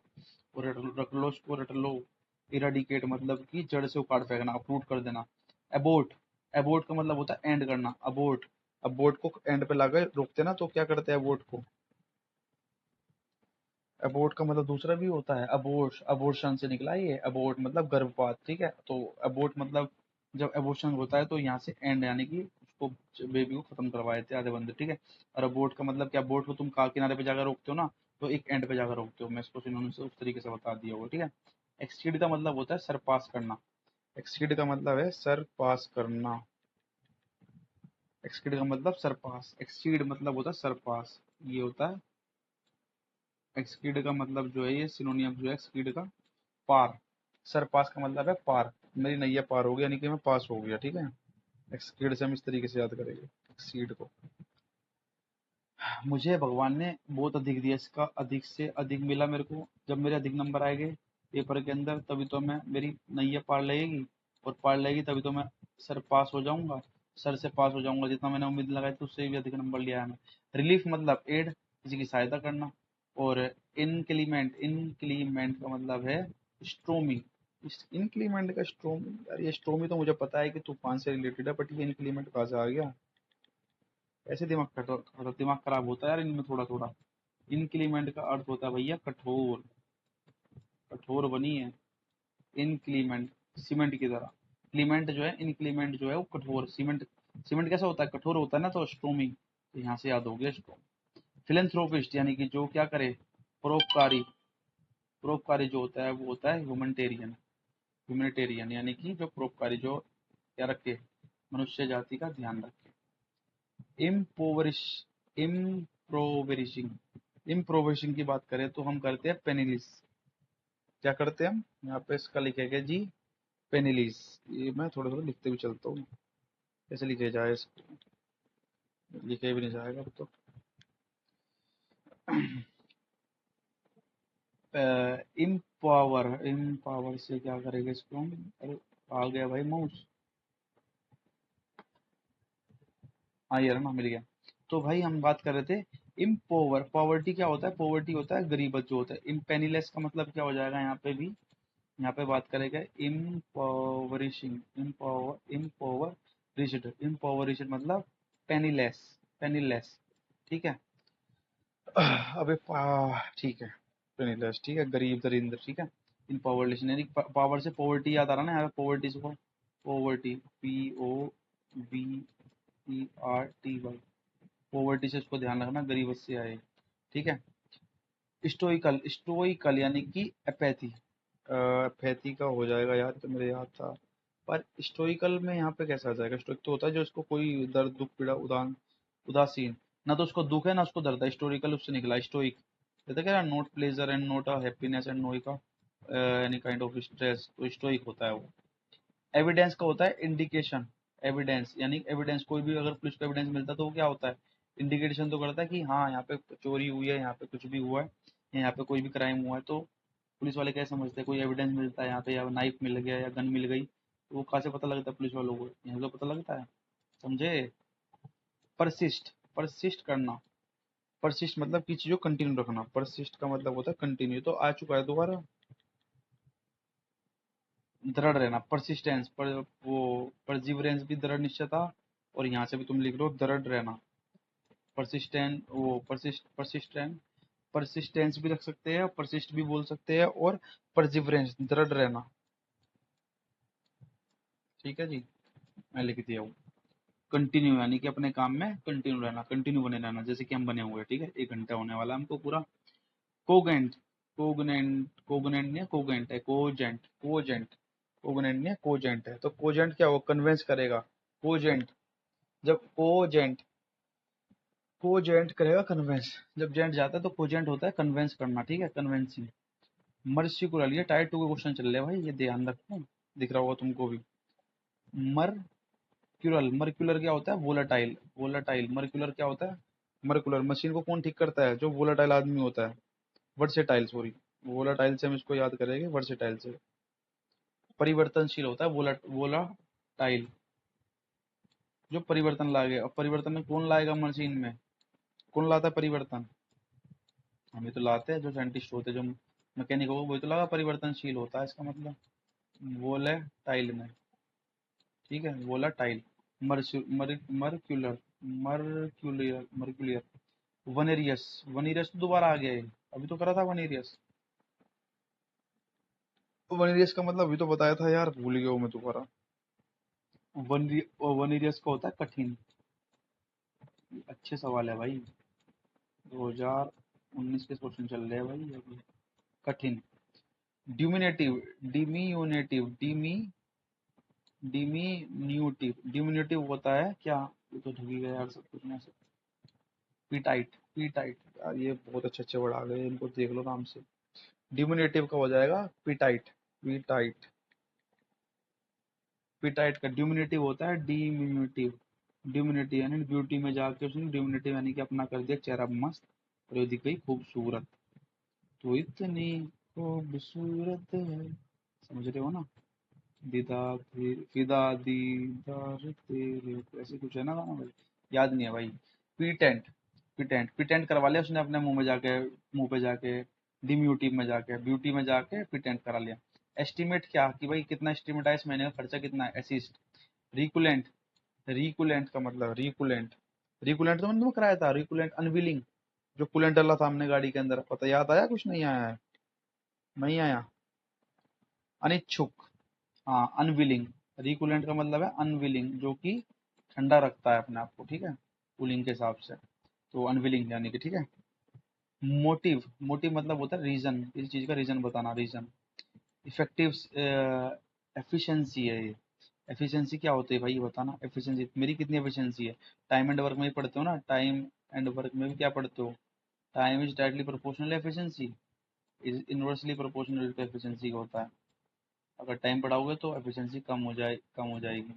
और रख लो उसको, रट लो। इराडिकेट मतलब कि जड़ से उखाड़ फेंकना, अपरूट कर देना। एबोर्ट, एबोर्ट का मतलब होता है एंड करना, अबोर्ट। अबोर्ट को एंड पे लाकर रोकते ना, तो क्या करते हैं अबोर्ट को? अबोर्ट का मतलब दूसरा भी होता है, अबोर्श, अबोर्शन से निकला ये, अबोर्ट मतलब गर्भपात। ठीक है, तो अबोर्ट मतलब जब एबोर्शन होता है तो यहाँ से एंड, यानी कि उसको, बेबी को खत्म करवा देते हैं आधे बंदे। ठीक है, और अबोर्ट का मतलब क्या? अबोर्ट को तुम किनारे पे जाकर रोकते हो ना, तो एक एंड पे जाकर रोकते हो। मैं इसको सिनोनिम से उस तरीके से बता दिया होगा। ठीक है, एक्ससीड का मतलब होता है सर पास करना, एक्ससीड का मतलब है सर पास करना। एक्ससीड का मतलब सर पास, एक्ससीड मतलब होता है सर पास, ये होता है एक्ससीड का मतलब जो है, ये सिनोनियम जो है एक्ससीड का, पार। सर पास का मतलब है पार, मेरी नैया पार हो गया, यानी कि मैं पास हो गया। ठीक है, एक्ससीड से हम इस तरीके से याद करेंगे एक्ससीड को। मुझे भगवान ने बहुत अधिक दिया, इसका अधिक से अधिक मिला मेरे को। जब मेरे अधिक नंबर आएंगे पेपर के अंदर, तभी तो मैं, मेरी नैया पार लगेगी, और पार लगेगी तभी तो मैं सर पास हो जाऊंगा, सर से पास हो जाऊंगा। जितना मैंने उम्मीद लगाई थी उससे भी अधिक नंबर लिया है मैं। रिलीफ मतलब एड, किसी की सहायता करना। और इनक्लीमेंट, इनक्लीमेंट का मतलब है स्ट्रोमी। इनक्लीमेंट का स्ट्रोमी, यार ये स्ट्रोमी तो मुझे पता है कि तूफान से रिलेटेड है, बट ये इनक्लीमेंट कहाँ से आ गया? ऐसे दिमाग खराब होता है यार इनमें थोड़ा थोड़ा। इनक्लीमेंट का अर्थ होता है भैया कठोर, कठोर बनी है इनक्लीमेंट, सीमेंट की तरह। क्लीमेंट जो है, इनक्लीमेंट जो है वो कठोर, सीमेंट, सीमेंट कैसा होता है? कठोर होता है ना, तो स्ट्रोमी, तो यहाँ से याद हो गया इसको। फिलेंथ्रोपिस्ट यानी कि जो क्या करे? परोपकारी, परोपकारी जो होता है वो होता है ह्यूमनिटेरियन, ह्यूमनिटेरियन यानी कि जो परोपकारी, जो क्या रखे? मनुष्य जाति का ध्यान रखे। इम्पोवरिश, इम्प्रोवरिशिंग, इम्प्रोवेशन की बात करें तो हम करते हैं पेनिलिस। क्या करते हैं हम? यहाँ पे इसका लिखेगा जी पेनिलिस। ये मैं थोड़ा थोड़ा लिखते भी चलता हूँ, कैसे लिखे जाए इसको, लिखे भी नहीं जाएगा अब तो। इम्पावर, इम्पावर से क्या करेंगे इसको हम? अरे आ गया भाई माउस, हाँ ये रहा ना, मिल गया। तो भाई हम बात कर रहे थे इम्पोवर, पॉवर्टी क्या होता है? पॉवर्टी होता है गरीबत जो होता है। इम्पेनिलेस का मतलब क्या हो जाएगा यहाँ पे भी? यहाँ पे बात करेंगे इम्पोवरिशिंग, इम्पोवरिश्ड, इम्पोवरिश्ड मतलब पेनीलेस, पेनीलेस। ठीक है, अबे ठीक है, पेनीलेस, ठीक है, गरीब दरिंद्र। ठीक है, इम्पोवरिशन यानी पावर से पॉवर्टी याद आ रहा ना यार, पॉवर्टी से, पॉवर्टी, POVERTY, पॉवर्टी से इसको ध्यान रखना, गरीबत से आए। ठीक है, स्टोइकल, स्टोइकल यानी कि एपैथी, एपैथी का हो जाएगा यार, तो मेरे याद था। पर स्टोइकल में यहाँ पे कैसा आ जाएगा? स्टोइक तो होता है जो इसको कोई दर्द दुख पीड़ा उदासीन, ना तो उसको दुख है ना उसको दर्द है, स्टोरिकल उससे निकला स्टोइक। कहते क्या, not pleasure and not happiness and no का एनी काइंड ऑफ स्ट्रेस, तो स्टोइक होता है वो। एविडेंस का होता है इंडिकेशन, एविडेंस यानी एविडेंस, कोई भी अगर पुलिस को एविडेंस मिलता है तो वो क्या होता है? इंडिकेशन तो करता है कि हाँ यहाँ पे चोरी हुई है, यहाँ पे कुछ भी हुआ है, यहाँ पे कोई भी क्राइम हुआ है। तो पुलिस वाले क्या समझते हैं? कोई एविडेंस मिलता है यहाँ पे, या नाइफ मिल गया या गन मिल गई, तो वो कहाँ से पता लगता है पुलिस वालों को? यहाँ से पता लगता है, समझे? परसिस्ट, परसिस्ट करना, परसिस्ट मतलब किसी चीज को कंटिन्यू रखना, परसिस्ट का मतलब होता है कंटिन्यू। तो आ चुका है दोबारा, दृढ़ रहना, परसिस्टेंस पर, वो परजिवरेंस भी दृढ़ निश्चयता, और यहाँ से भी तुम लिख लो दृढ़ रहना। परसिस्टेंट, वो परसिस्टेंट, परसिस्टेंस भी रख सकते हैं, परसिस्ट भी बोल सकते हैं, और परजिवरेंस दृढ़ रहना। ठीक है जी, मैं लिख दिया हूँ। कंटिन्यू यानी कि अपने काम में कंटिन्यू रहना, कंटिन्यू बने रहना, जैसे कि हम बने हुए हैं। ठीक है, 1 घंटा होने वाला है हमको पूरा। कोगेंट, कोगनेंट नहीं है, कोगेंट है, कोजेंट, कोजेंट, कोगनेंट नहीं है, कोजेंट है। तो कोजेंट क्या होगा, कन्वेंस करेगा। कोजेंट, जब कोजेंट करेगा कन्वेंस, जब जेंट जाता है तो कोजेंट होता है कन्वेंस करना, ठीक है, कन्वेंसिंग। मर्सिकुलर, ये टाइप 2 के क्वेश्चन चल रहे हैं भाई, ये ध्यान रखो, दिख रहा होगा तुमको भी। मर्क्यूरल, मर्क्यूलर क्या होता है, वोलाटाइल, वोलाटाइल। मर्क्यूलर क्या होता है, मर्कुलर। मशीन को कौन ठीक करता है, जो वोलाटाइल आदमी होता है, वर्सेटाइल, सॉरी, वोलाटाइल से हम इसको याद करेंगे, वर्सेटाइल से। परिवर्तनशील होता है वोलाटाइल, जो परिवर्तन लाएगा। अब परिवर्तन में कौन लाएगा मशीन में, कौन लाता है परिवर्तन, हमें तो लाते हैं जो साइंटिस्ट होते हैं, जो मैकेनिक होगा वही तो लगा, परिवर्तनशील होता है इसका मतलब, वोलेटाइल में, ठीक है, वोलाटाइल। मर्क्यूलर, मर्क्यूलियर, मर्क्यूलियर। वनेरियस, वनेरियस तो दोबारा आ गया है, अभी तो करा था वनेरियस। वनेरियस का मतलब अभी तो बताया था यार, भूल गया हूँ मैं दोबारा। वनेरियस का होता है कठिन। अच्छे सवाल है भाई, 2019 के क्वेश्चन चल रहे हैं भाई अभी। कठिन। ड्यूमिनेटिव, डिमियोनेटिव, डिमिन्यूटिव, डिमिन्यूटिव होता है क्या, ये तो ढूंढ गया यार सब कुछ में से। पीटाइट, पीटाइट, यार ये बहुत अच्छे अच्छे वर्ड आ गए, इनको देख लो नाम से। डिमिन्यूटिव का हो जाएगा पीटाइट, पीटाइट। पीटाइट का डिमिन्यूटिव होता है डिमिन्यूटिव, डिमिन्यूटिव यानी ब्यूटी में जाके उसने डिमिन्यूटिव यानी कि अपना कर दिया चेहरा मस्त, और ये दिख गई खूबसूरत, तो इतनी खूबसूरत है, समझ रहे हो ना। दीदार फिदा दीदार तेरे, ऐसे कुछ है ना गाना भाई, याद नहीं है भाई। पीटेंट, पीटेंट, पीटेंट करवा लिया उसने अपने मुंह में जाके, मुंह पे जाके, डिम्यूटिव में जाके, ब्यूटी में जाके पीटेंट करा लिया। एस्टिमेट क्या, कि भाई कितना एस्टिमेट है इस महीने का खर्चा कितना है, असिस्ट। रिकुलेंट, रिकुलेंट का मतलब, रिकुलेंट, रिकुलेंट तो मैंने तुम्हें कराया था, रिकुलेंट अनविलिंग, जो कूलेंट डाला था हमने गाड़ी के अंदर, पता याद आया, कुछ नहीं आया है, नहीं आया। अनिच्छुक, हाँ, अनविलिंग। रिकुलेंट का मतलब है अनविलिंग, जो कि ठंडा रखता है अपने आप को, ठीक है, कूलिंग के हिसाब से, तो अनविलिंग यानी कि, ठीक है। मोटिव, मोटिव मतलब होता है रीजन, किसी चीज का रीजन बताना, रीजन। इफेक्टिव, एफिशिएंसी है ये। एफिशिएंसी क्या होती है भाई, ये बताना। एफिशिएंसी, मेरी कितनी एफिशिएंसी है, टाइम एंड वर्क में ही पढ़ते हो ना, टाइम एंड वर्क में भी क्या पढ़ते हो, time is directly proportional efficiency, is inversely proportional to efficiency का होता है। अगर टाइम बढ़ाओगे तो एफिशिएंसी कम हो जाएगी,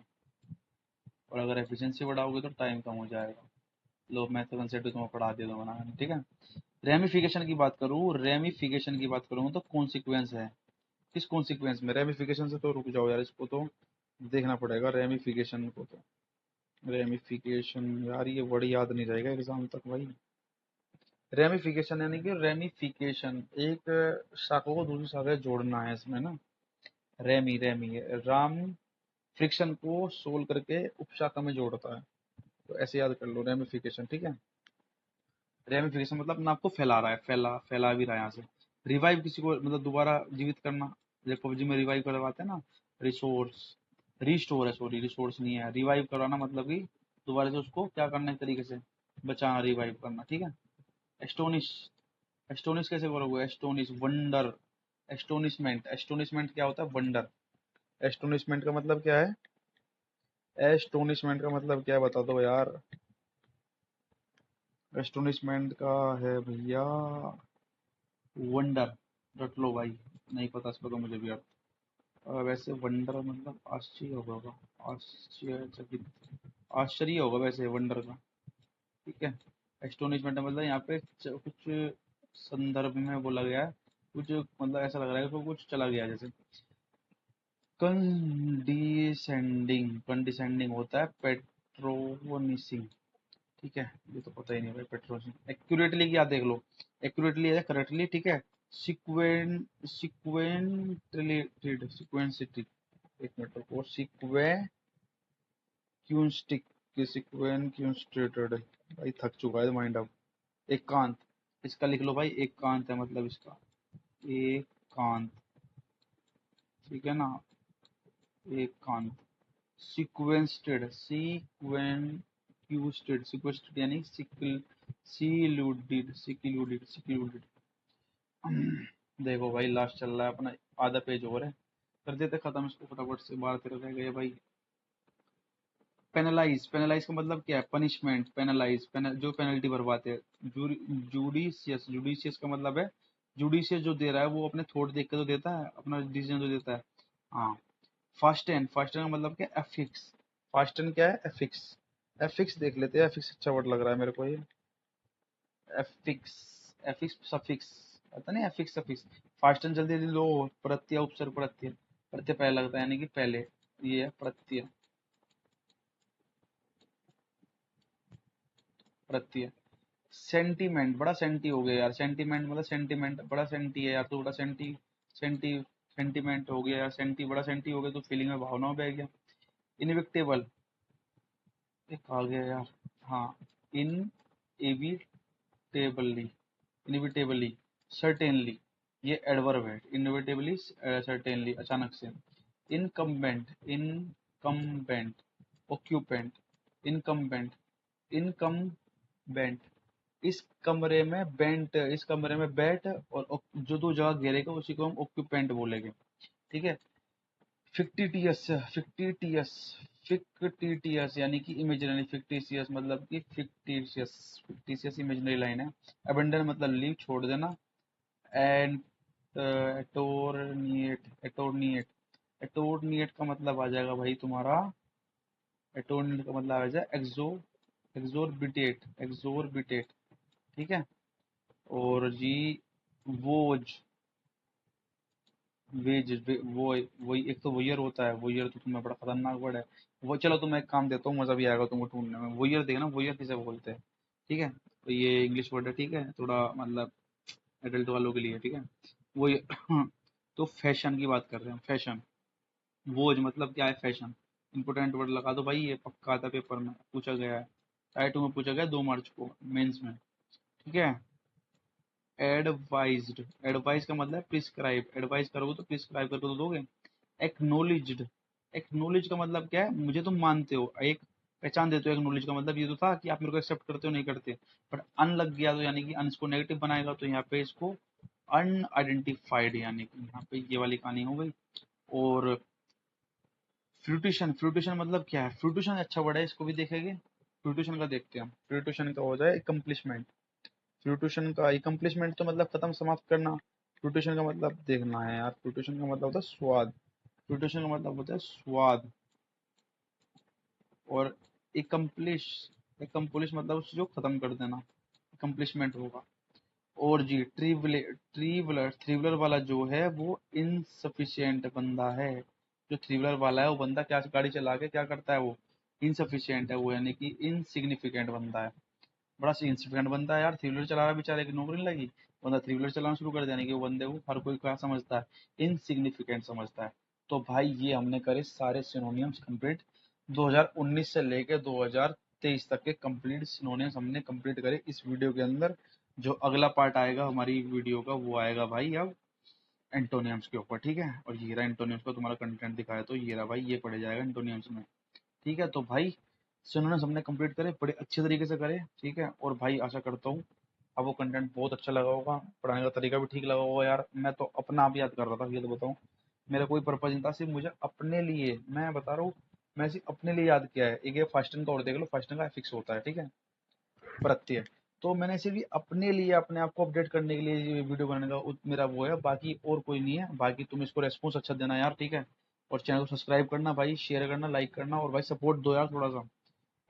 और अगर एफिशिएंसी बढ़ाओगे तो टाइम कम हो जाएगा। लो मैं तो कंसेप्ट तुम्हें पढ़ा दे दूंगा ना, ठीक है। रेमिफिकेशन की बात करूँ, रेमिफिकेशन की बात करूँ तो कॉन्सिक्वेंस है, किस कॉन्सिक्वेंस में, रेमिफिकेशन से तो रुक जाओ यार, इसको तो देखना पड़ेगा, रेमिफिकेशन को तो, रेमिफिकेशन यार ये वर्ड याद नहीं रहेगा एग्जाम तक भाई। रेमिफिकेशन यानी कि, रेमिफिकेशन एक शाखा को दूसरी शाखा से जोड़ना है इसमें ना, रेमी, रेमी, राम फ्रिक्शन को सोल्व करके उपशाखा में जोड़ता है, तो ऐसे याद कर लो रेमिफिकेशन, ठीक है। रेमिफिकेशन मतलब अपने आपको फैला रहा है, फैला भी रहा है यहाँ से। रिवाइव, किसी को मतलब दोबारा जीवित करना, जैसे पबजी में रिवाइव करवाते हैं ना, रिसोर्स, रिस्टोर है, सॉरी रिसोर्स नहीं है, रिवाइव करवाना मतलब कि दोबारा से उसको क्या करना, एक तरीके से बचाना, रिवाइव करना, ठीक है। एस्टोनिश, एस्टोनिश कैसे करोगे, एस्टोनिश, वंडर, एस्टोनिशमेंट, एस्टोनिशमेंट क्या होता है, वंडर। एस्टोनिशमेंट का मतलब क्या है, एस्टोनिशमेंट का मतलब क्या है बता दो यार। एस्टोनिशमेंट का है भैया वंडर, रट लो भाई, नहीं पता इसको तो मुझे भी अर्थ। वैसे वंडर मतलब आश्चर्य होगा, आश्चर्यचकित, आश्चर्य होगा वैसे वंडर का, ठीक है। एस्टोनिशमेंट मतलब यहाँ पे कुछ संदर्भ में बोला गया है, कुछ मतलब ऐसा लग रहा है कि कुछ चला गया जैसे। कंडिसेंडिंग, कंडिसेंडिंग होता है पेट्रोनिसिंग, ठीक है, ये तो पता ही नहीं भाई, पेट्रोनिसिंग। एक्यूरेटली क्या देख लो, एक्यूरेटली है करेक्टली, ठीक है। सिक्वेंटलेटेड, सिक्वेंसिटी, एक मिनट रुको, सिक्वेंक्यूस्टिक, सिक्वेंक्यूस्टेटेड, भाई थक चुका है माइंड अब। एकांत, इसका लिख लो भाई, एकांत है मतलब इसका, एकांत, ठीक है ना, एकांत। सीक्वेंस्टेड, सीक्वेंक्यूस्टेड, सीक्वेंस्टेड यानी सिक्ल, सीलूडिड, सिक्लूडिड, सिक्लूडिड। देखो भाई लास्ट चल रहा है अपना, आधा पेज और है, कर देते खत्म इसको फटाफट से, 12 13 रह गए भाई। पेनलाइज, पेनलाइज का मतलब क्या है? पनिशमेंट। पेनलाइज जो पेनल्टी भरवाते हैं। जुडिशियस, जुडिशियस का मतलब है जुडिशियस जो दे रहा है वो अपने थोट देख के तो देता है, अपना डिसीजन जो देता है। हाँ। फास्टन, फास्टन का मतलब क्या है? एफिक्स। फास्टन क्या है? एफिक्स। एफिक्स देख लेते हैं, एफिक्स अच्छा वर्ड लग रहा है मेरे को ये। एफिक्स, एफिक्स सफिक्स, पता नहीं एफिक्स सफिक्स। फास्टन जल्दी जल्दी लो। प्रत्यय, उपसर्ग प्रत्यय, प्रत्यय पहले लगता है यानी कि पहले, ये है प्रत्यय। प्रत्यय। सेंटीमेंट, बड़ा सेंटी हो गया यार, सेंटीमेंट मतलब सेंटीमेंट, बड़ा सेंटी है यार तो, बड़ा सेंटी, सेंटी, सेंटीमेंट हो गया यार, सेंटी बड़ा सेंटी हो गया तो फीलिंग में, भावनाओं में बह गया। इनविक्टेबल, एक आ गया यार। हाँ। इन एविटेबली, इनविटेबली, सर्टेनली, ये एडवर्ब है। इनविटेबली, सर्टेनली, अचानक से। Incumbent, incumbent, occupant, incumbent, incumbent, इस कमरे में बेंट, इस कमरे में बैठ, और जो दो जगह घेरेगा उसी को हम ऑक्यूपेंट बोलेंगे। ठीक है। फिक्टिटियस, फिक्टिटियस, फिक्टिटियस यानी कि इमेजिनरी, फिक्टिशियस मतलब कि फिक्टिशियस, फिक्टिशियस इमेजिनरी लाइन है। अबेंडन मतलब लीव, छोड़ देना। एंड एटोर्निएट, एटोर्निएट, एटोर्निएट का मतलब आ जाएगा भाई तुम्हारा, एटोर्निएट का मतलब आ जाएगा एक्सोर्बिटेट, एक्सोर्बिटेट। ठीक है। और जी, वोज, वेज वो, वही एक तो वोयर होता है, वोयर तो तुम्हें बड़ा खतरनाक वर्ड है। वो चलो तुम्हें एक काम देता हूँ, मजा भी आएगा तुमको ढूंढने में। वोयर देखना, वोयर किसे बोलते हैं। ठीक है, तो ये इंग्लिश वर्ड है, ठीक है, थोड़ा मतलब एडल्ट वालों के लिए, ठीक है। वो ये तो फैशन की बात कर रहे हैं, फैशन। वोज मतलब क्या है? फैशन। इंपोर्टेंट वर्ड लगा दो भाई, ये पक्का था पेपर में पूछा गया है, टाइटू में पूछा गया 2 मार्च को, मेंस में। ठीक है। एडवाइज्ड, एडवाइस का मतलब प्रिस्क्राइब, एडवाइस करोगे तो प्रिस्क्राइब करके तो दोगे। एक्नोलिज्ड, एक्नोलेज का मतलब क्या है? मुझे तुम मानते हो, एक पहचान देते हो। एक्नोलेज का मतलब ये तो था कि आप मेरे को एक्सेप्ट करते हो, नहीं करते। बट अन लग गया तो यानी कि अन को नेगेटिव बनाएगा, तो यहाँ पे इसको अनआइडेंटिफाइड, यानी कि यहाँ पे ये वाली कहानी हो गई। और फ्रूटिशन, फ्रूटिशन मतलब क्या है? फ्रूटिशन अच्छा वर्ड है, इसको भी देखेंगे। फ्रूटिशन का देखते हैं हम। फ्रूटिशन का हो जाए एकम्प्लिशमेंट। फ्रूटिशन का एकम्प्लिशमेंट तो मतलब खत्म, समाप्त करना। फ्रूटिशन का मतलब देखना है यार, फ्रूटिशन का मतलब होता है स्वाद, फ्रूटिशन का मतलब होता है स्वाद। और एकम्प्लिश, एकम्प्लिश मतलब उस जो खत्म कर देना, एकम्प्लिशमेंट होगा। और जी, ट्रिवलर, ट्रिवलर, थ्रिवलर वाला जो है वो इनसफिशियंट बंदा है। जो थ्रिवलर वाला है वो बंदा क्या, गाड़ी चला के क्या करता है? वो इनसफिशियंट है, वो यानी कि इनसिग्निफिकेंट बंदा है। बड़ा सिग्निफिकेंट बंदा है यार, थ्री व्हीलर चला रहा है बेचारे की नौकरी नहीं लगी, बंदा थ्री व्हीलर चलाना शुरू कर देने की, वो बंदे को हर कोई क्या समझता है? इनसिग्निफिकेंट समझता है। तो भाई ये हमने करे सारे सिनोनियम्स कंप्लीट, 2019 से लेके 2023 तक के कंप्लीट सिनोनियम्स हमने कंप्लीट करे इस वीडियो के अंदर। जो अगला पार्ट आएगा हमारी वीडियो का, वो आएगा भाई अब एंटोनियम्स के ऊपर, ठीक है। और ये रहा एंटोनियम्स का तुम्हारा कंटेंट दिखाया, तो ये रहा भाई, ये पढ़ जाएगा एंटोनियम्स में। ठीक है, तो भाई सिनोनिम्स हमने कंप्लीट करे, बड़े अच्छे तरीके से करे, ठीक है। और भाई आशा करता हूँ आपको कंटेंट बहुत अच्छा लगा होगा, पढ़ाने का तरीका भी ठीक लगा होगा यार। मैं तो अपना आप याद कर रहा था, ये तो बताऊँ, मेरा कोई पर्पज नहीं था, सिर्फ मुझे अपने लिए, मैं बता रहा हूँ, मैं सिर्फ अपने लिए याद किया है। एक ये फास्टन का और देख लो, फास्टन का फिक्स होता है, ठीक है, प्रत्यय। तो मैंने सिर्फ ये अपने लिए, अपने आप को अपडेट करने के लिए ये वीडियो बनाने का मेरा वो है, बाकी और कोई नहीं है। बाकी तुम इसको रेस्पॉन्स अच्छा देना यार, ठीक है। और चैनल को सब्सक्राइब करना भाई, शेयर करना, लाइक करना, और भाई सपोर्ट दो यार थोड़ा सा।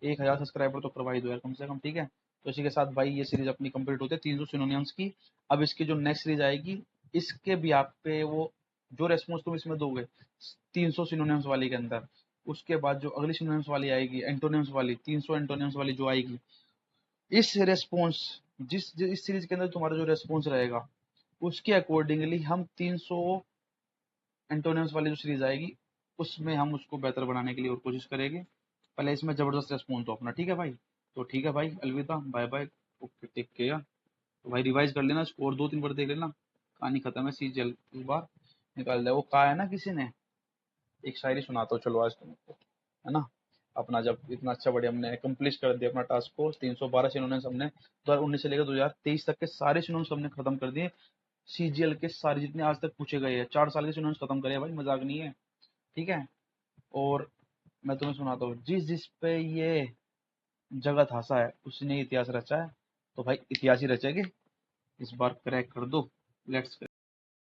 1000 सब्सक्राइबर तो करवा ही दो यार कम से कम, ठीक है। तो इसी के साथ भाई ये सीरीज अपनी कंप्लीट होती है 300 सिनोनिम्स की। अब इसकी जो नेक्स्ट सीरीज आएगी, इसके भी आप पे वो जो रेस्पॉन्स तुम इसमें दोगे 300 सिनोनिम्स वाली के अंदर, उसके बाद जो अगली सिनोनिम्स वाली आएगी, एंटोनिम्स वाली, 300 एंटोनिम्स वाली जो आएगी, इस रेस्पॉन्स, इस सीरीज के अंदर तुम्हारा जो रेस्पॉन्स रहेगा उसके अकॉर्डिंगली हम 300 एंटोनिम्स वाली जो सीरीज आएगी उसमें हम उसको बेहतर बनाने के लिए और कोशिश करेंगे। पहले इसमें जबरदस्त रेस्पॉन्स दो अपना, ठीक है भाई। तो ठीक है भाई, अलविदा, bye bye, okay, take care. तो भाई रिवाइज कर लेना इसको, और 2 3 बार देख लेना, कहानी खत्म है, सीज जल इस बार निकाल दिया। वो कहा है ना किसी ने, एक शायरी सुनाता हूँ चलो आज तुमको, है ना। अपना जब इतना अच्छा बढ़िया हमने अकम्प्लिश कर दिया अपना टास्क को, 312 सिनोनिम्स हमने 2019 से लेकर 2023 तक के सारे सिनोनिम्स हमने खत्म कर दिए। सीजीएल के सारे जितने आज तक पूछे गए हैं, 4 साल के सिनोनिम्स खत्म करे भाई, मजाक नहीं है। ठीक है। और मैं तुम्हें सुनाता हूँ, जिस जिस पे ये जगत हंसा है उसने इतिहास रचा है। तो भाई इतिहास ही रचेगे, इस बार क्रैक कर दो। लेट्स